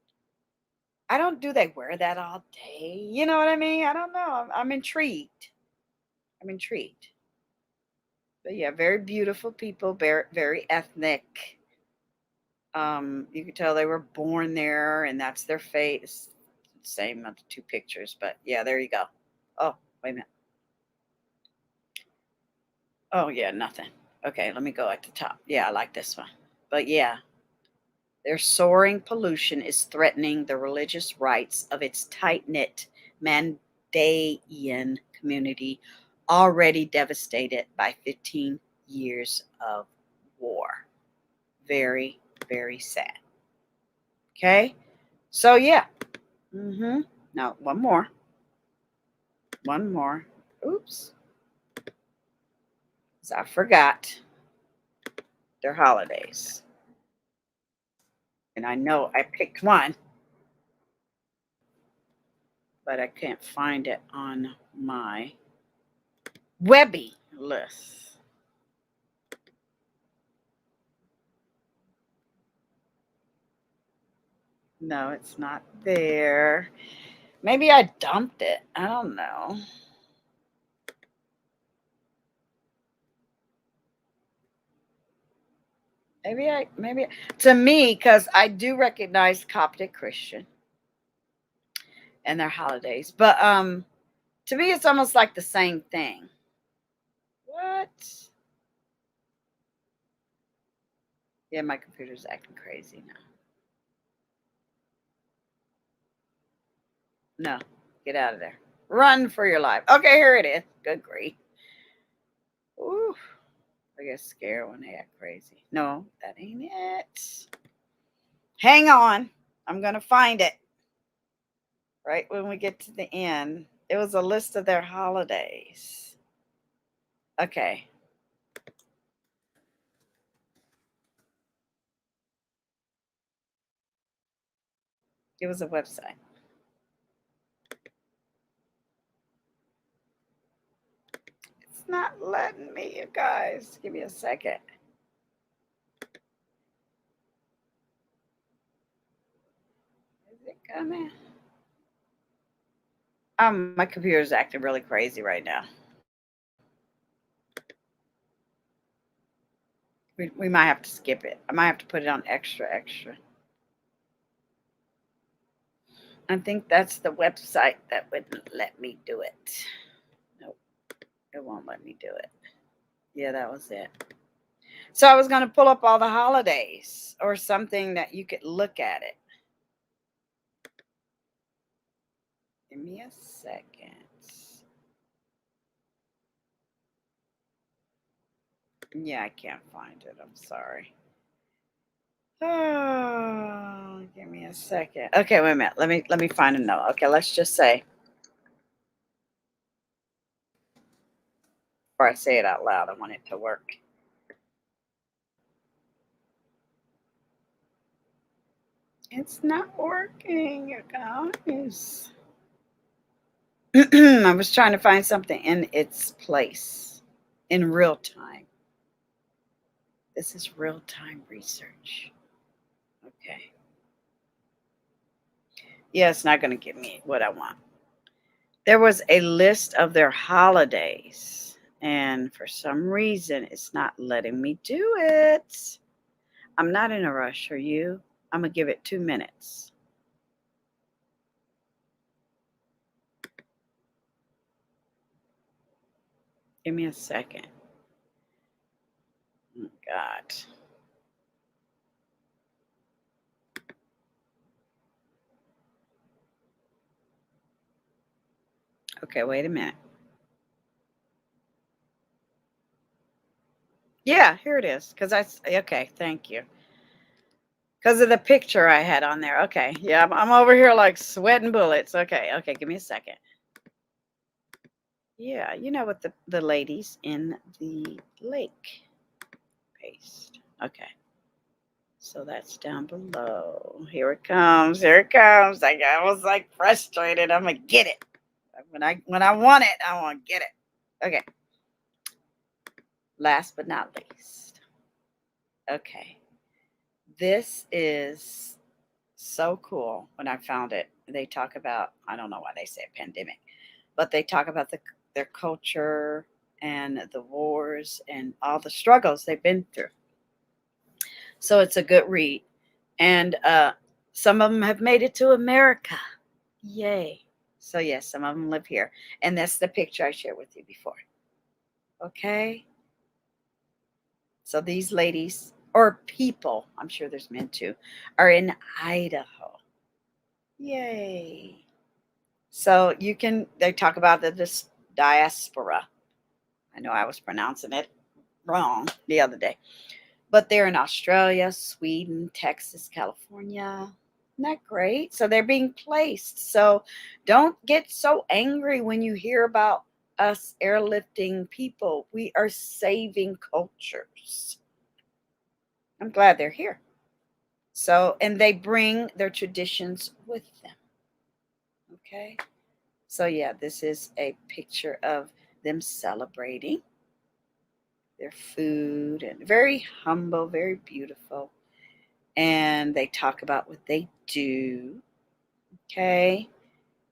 I don't, do they wear that all day? You know what I mean? I don't know. I'm intrigued. I'm intrigued. But yeah, very beautiful people, very, very ethnic. You can tell they were born there, and that's their fate. It's the same of the two pictures, but yeah, there you go. Oh, wait a minute. Oh yeah, nothing. Okay, let me go at the top. Yeah, I like this one. But yeah, their soaring pollution is threatening the religious rights of its tight-knit Mandaean community, already devastated by 15 years of war. Very, very sad. Okay, so yeah. Now, one more. One more. Oops. So I forgot their holidays. And I know I picked one, but I can't find it on my Webby list. No, it's not there. Maybe I dumped it. I don't know. Maybe to me, because I do recognize Coptic Christian and their holidays, but to me it's almost like the same thing. What? Yeah, my computer's acting crazy now. No, get out of there. Run for your life. Okay, here it is. Good grief. Ooh, I get scared when they act crazy. No, that ain't it. Hang on. I'm going to find it. Right when we get to the end. It was a list of their holidays. Okay. It was a website. It's not letting me, you guys. Give me a second. Is it coming? My computer's acting really crazy right now. We might have to skip it. I might have to put it on extra. I think that's the website that wouldn't let me do it. Nope, it won't let me do it. Yeah, that was it. So I was going to pull up all the holidays or something that you could look at it. Give me a second. Yeah, I can't find it. I'm sorry. Oh, give me a second. Okay, wait a minute. Let me find a note. Okay, let's just say, before I say it out loud, I want it to work. It's not working, you guys. I was trying to find something in its place in real time. This is real time research. Okay. Yeah, it's not going to give me what I want. There was a list of their holidays, and for some reason, it's not letting me do it. I'm not in a rush. Are you? I'm going to give it 2 minutes. Give me a second. Oh, God. Okay, wait a minute. Yeah, here it is. Okay, thank you. Because of the picture I had on there. Okay, yeah, I'm over here like sweating bullets. Okay, give me a second. Yeah, you know what, the ladies in the lake. Paste. Okay. So that's down below. Here it comes. Here it comes. I was like frustrated. I'm gonna get it. When I want it, I want to get it. Okay. Last but not least. Okay. This is so cool. When I found it, they talk about, I don't know why they say pandemic, but they talk about their culture and the wars and all the struggles they've been through. So it's a good read. And some of them have made it to America. Yay. So yes, some of them live here. And that's the picture I shared with you before. Okay. So these ladies, or people, I'm sure there's men too, are in Idaho. Yay. So they talk about this diaspora. I know I was pronouncing it wrong the other day. But they're in Australia, Sweden, Texas, California. Isn't that great? So they're being placed. So don't get so angry when you hear about us airlifting people. We are saving cultures. I'm glad they're here. So, and they bring their traditions with them. Okay. So yeah, this is a picture of them celebrating their food, and very humble, very beautiful. And they talk about what they do. Okay.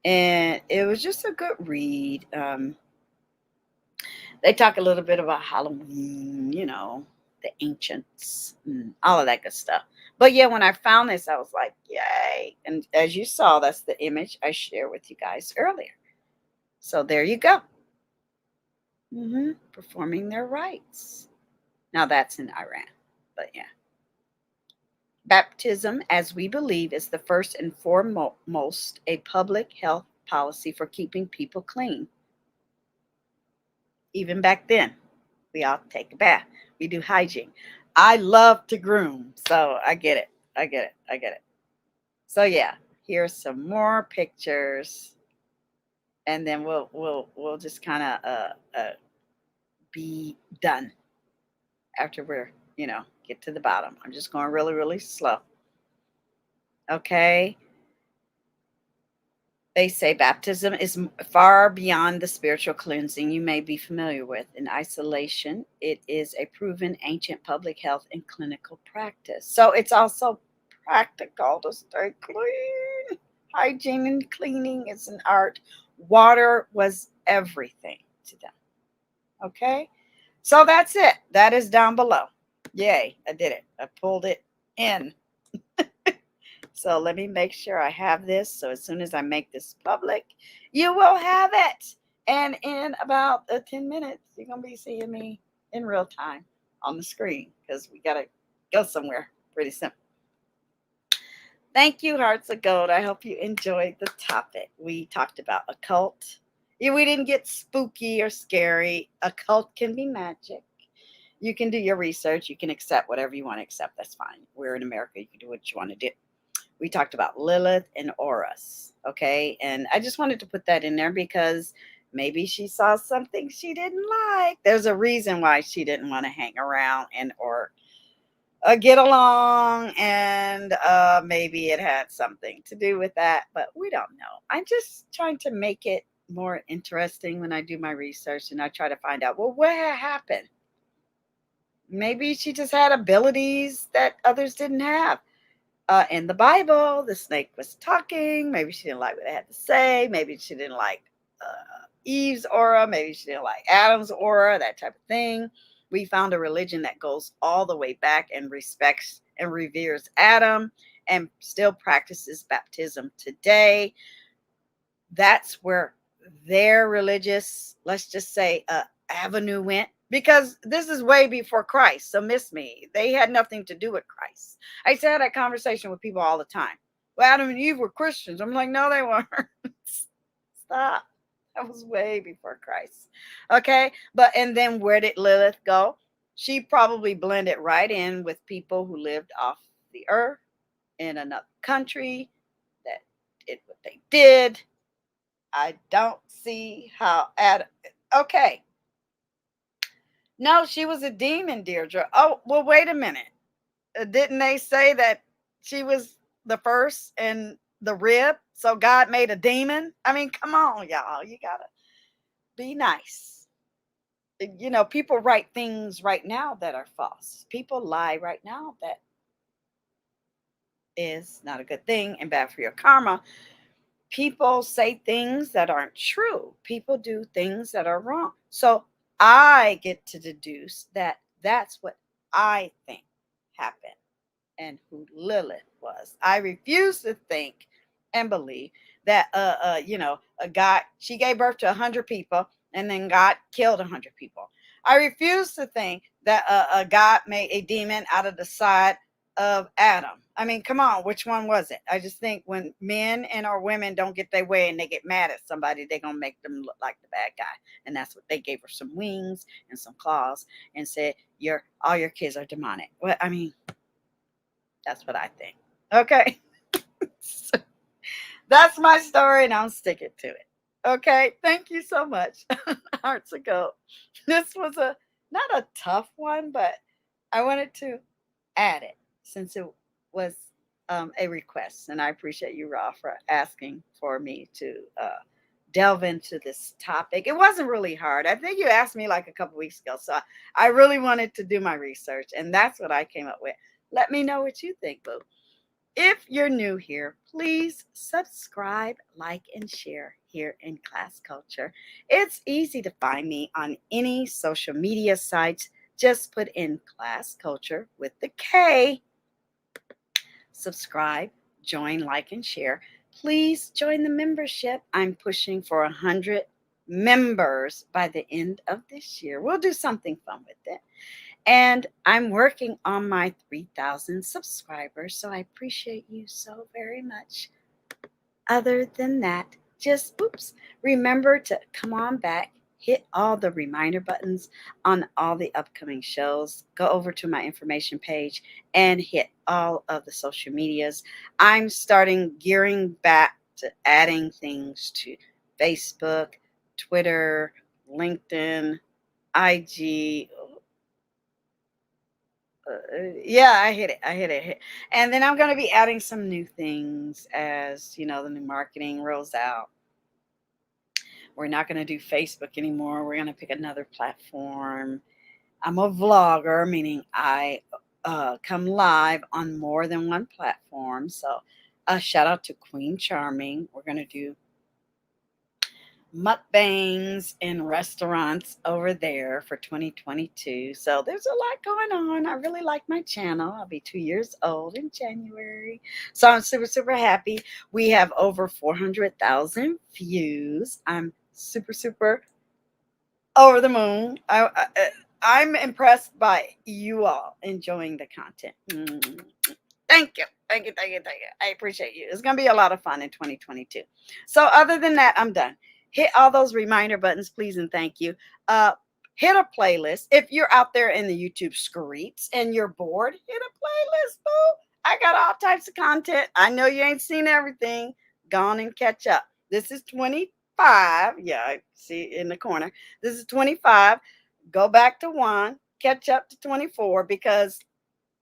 And it was just a good read. They talk a little bit about Halloween, the ancients, and all of that good stuff. But yeah, when I found this, I was like, yay. And as you saw, that's the image I shared with you guys earlier. So there you go. Performing their rites. Now that's in Iran, but yeah. Baptism, as we believe, is the first and foremost a public health policy for keeping people clean. Even back then, we all take a bath. We do hygiene. I love to groom, so I get it. I get it. So yeah, here's some more pictures, and then we'll just kind of be done after we're get to the bottom. I'm just going really, really slow. Okay. They say baptism is far beyond the spiritual cleansing you may be familiar with. In isolation, it is a proven ancient public health and clinical practice. So it's also practical to stay clean. Hygiene and cleaning is an art. Water was everything to them. Okay? So that's it. That is down below. Yay, I did it. I pulled it in. So let me make sure I have this. So as soon as I make this public, you will have it. And in about 10 minutes, you're going to be seeing me in real time on the screen because we got to go somewhere pretty soon. Thank you, Hearts of Gold. I hope you enjoyed the topic. We talked about occult. We didn't get spooky or scary. Occult can be magic. You can do your research. You can accept whatever you want to accept. That's fine. We're in America. You can do what you want to do. We talked about Lilith and auras, okay? And I just wanted to put that in there because maybe she saw something she didn't like. There's a reason why she didn't want to hang around or get along, and maybe it had something to do with that, but we don't know. I'm just trying to make it more interesting when I do my research, and I try to find out, well, what happened? Maybe she just had abilities that others didn't have. In the Bible, the snake was talking. Maybe she didn't like what they had to say. Maybe she didn't like Eve's aura. Maybe she didn't like Adam's aura, that type of thing. We found a religion that goes all the way back and respects and reveres Adam and still practices baptism today. That's where their religious, let's just say, avenue went, because this is way before Christ. So miss me, they had nothing to do with Christ. I used to have that conversation with people all the time. Well, Adam and Eve were Christians. I'm like, no, they weren't. Stop. That was way before Christ. Okay. And then where did Lilith go? She probably blended right in with people who lived off the earth in another country that did what they did. I don't see how okay. No, she was a demon, Deirdre. Oh, well, wait a minute. Didn't they say that she was the first in the rib? So God made a demon? I mean, come on, y'all. You got to be nice. You know, people write things right now that are false. People lie right now that is not a good thing and bad for your karma. People say things that aren't true. People do things that are wrong. So I get to deduce that that's what I think happened and who Lilith was. I refuse to think and believe that a God, she gave birth to 100 people and then God killed 100 people. I refuse to think that a God made a demon out of the side of Adam. I mean, come on, which one was it? I just think when men and or women don't get their way and they get mad at somebody, they're gonna make them look like the bad guy. And that's what they gave her, some wings and some claws, and said, all your kids are demonic. Well, I mean, that's what I think. Okay. So that's my story and I'm sticking to it. Okay. Thank you so much. Hearts of Gold. This was not a tough one, but I wanted to add it since it was a request. And I appreciate you, Ra, for asking for me to delve into this topic. It wasn't really hard. I think you asked me like a couple weeks ago. So I really wanted to do my research. And that's what I came up with. Let me know what you think, boo. If you're new here, please subscribe, like, and share here in Class Culture. It's easy to find me on any social media sites. Just put in Class Culture with the K. Subscribe, join, like, and share. Please join the membership. I'm pushing for 100 members by the end of this year. We'll do something fun with it. And I'm working on my 3,000 subscribers, so I appreciate you so very much. Other than that, just remember to come on back, hit all the reminder buttons on all the upcoming shows. Go over to my information page and hit all of the social medias. I'm gearing back to adding things to Facebook, Twitter, LinkedIn, IG. Yeah, I hit it. And then I'm going to be adding some new things as, the new marketing rolls out. We're not going to do Facebook anymore. We're going to pick another platform. I'm a vlogger, meaning I come live on more than one platform. So a shout out to Queen Charming. We're going to do mukbangs in restaurants over there for 2022. So there's a lot going on. I really like my channel. I'll be 2 years old in January. So I'm super, super happy. We have over 400,000 views. I'm super, super over the moon. I'm impressed by you all enjoying the content. Thank you. Thank you. I appreciate you. It's going to be a lot of fun in 2022. So other than that, I'm done. Hit all those reminder buttons, please, and thank you. Hit a playlist. If you're out there in the YouTube streets and you're bored, hit a playlist, boo. I got all types of content. I know you ain't seen everything. Go on and catch up. This is 25. Yeah, I see in the corner. This is 25. Go back to 1. Catch up to 24 because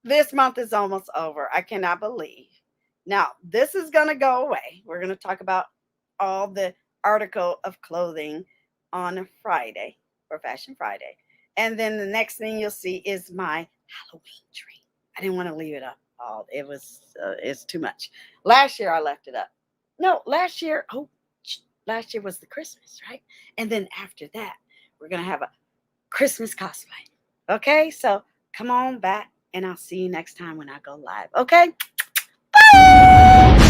this month is almost over. I cannot believe. Now, this is going to go away. We're going to talk about all the article of clothing on Friday for Fashion Friday. And then the next thing you'll see is my Halloween tree. I didn't want to leave it up all. It's too much. Last year I left it up. No, last year was the Christmas, right? And then after that, we're going to have a Christmas cosplay. Okay? So come on back and I'll see you next time when I go live. Okay? Bye. Woo!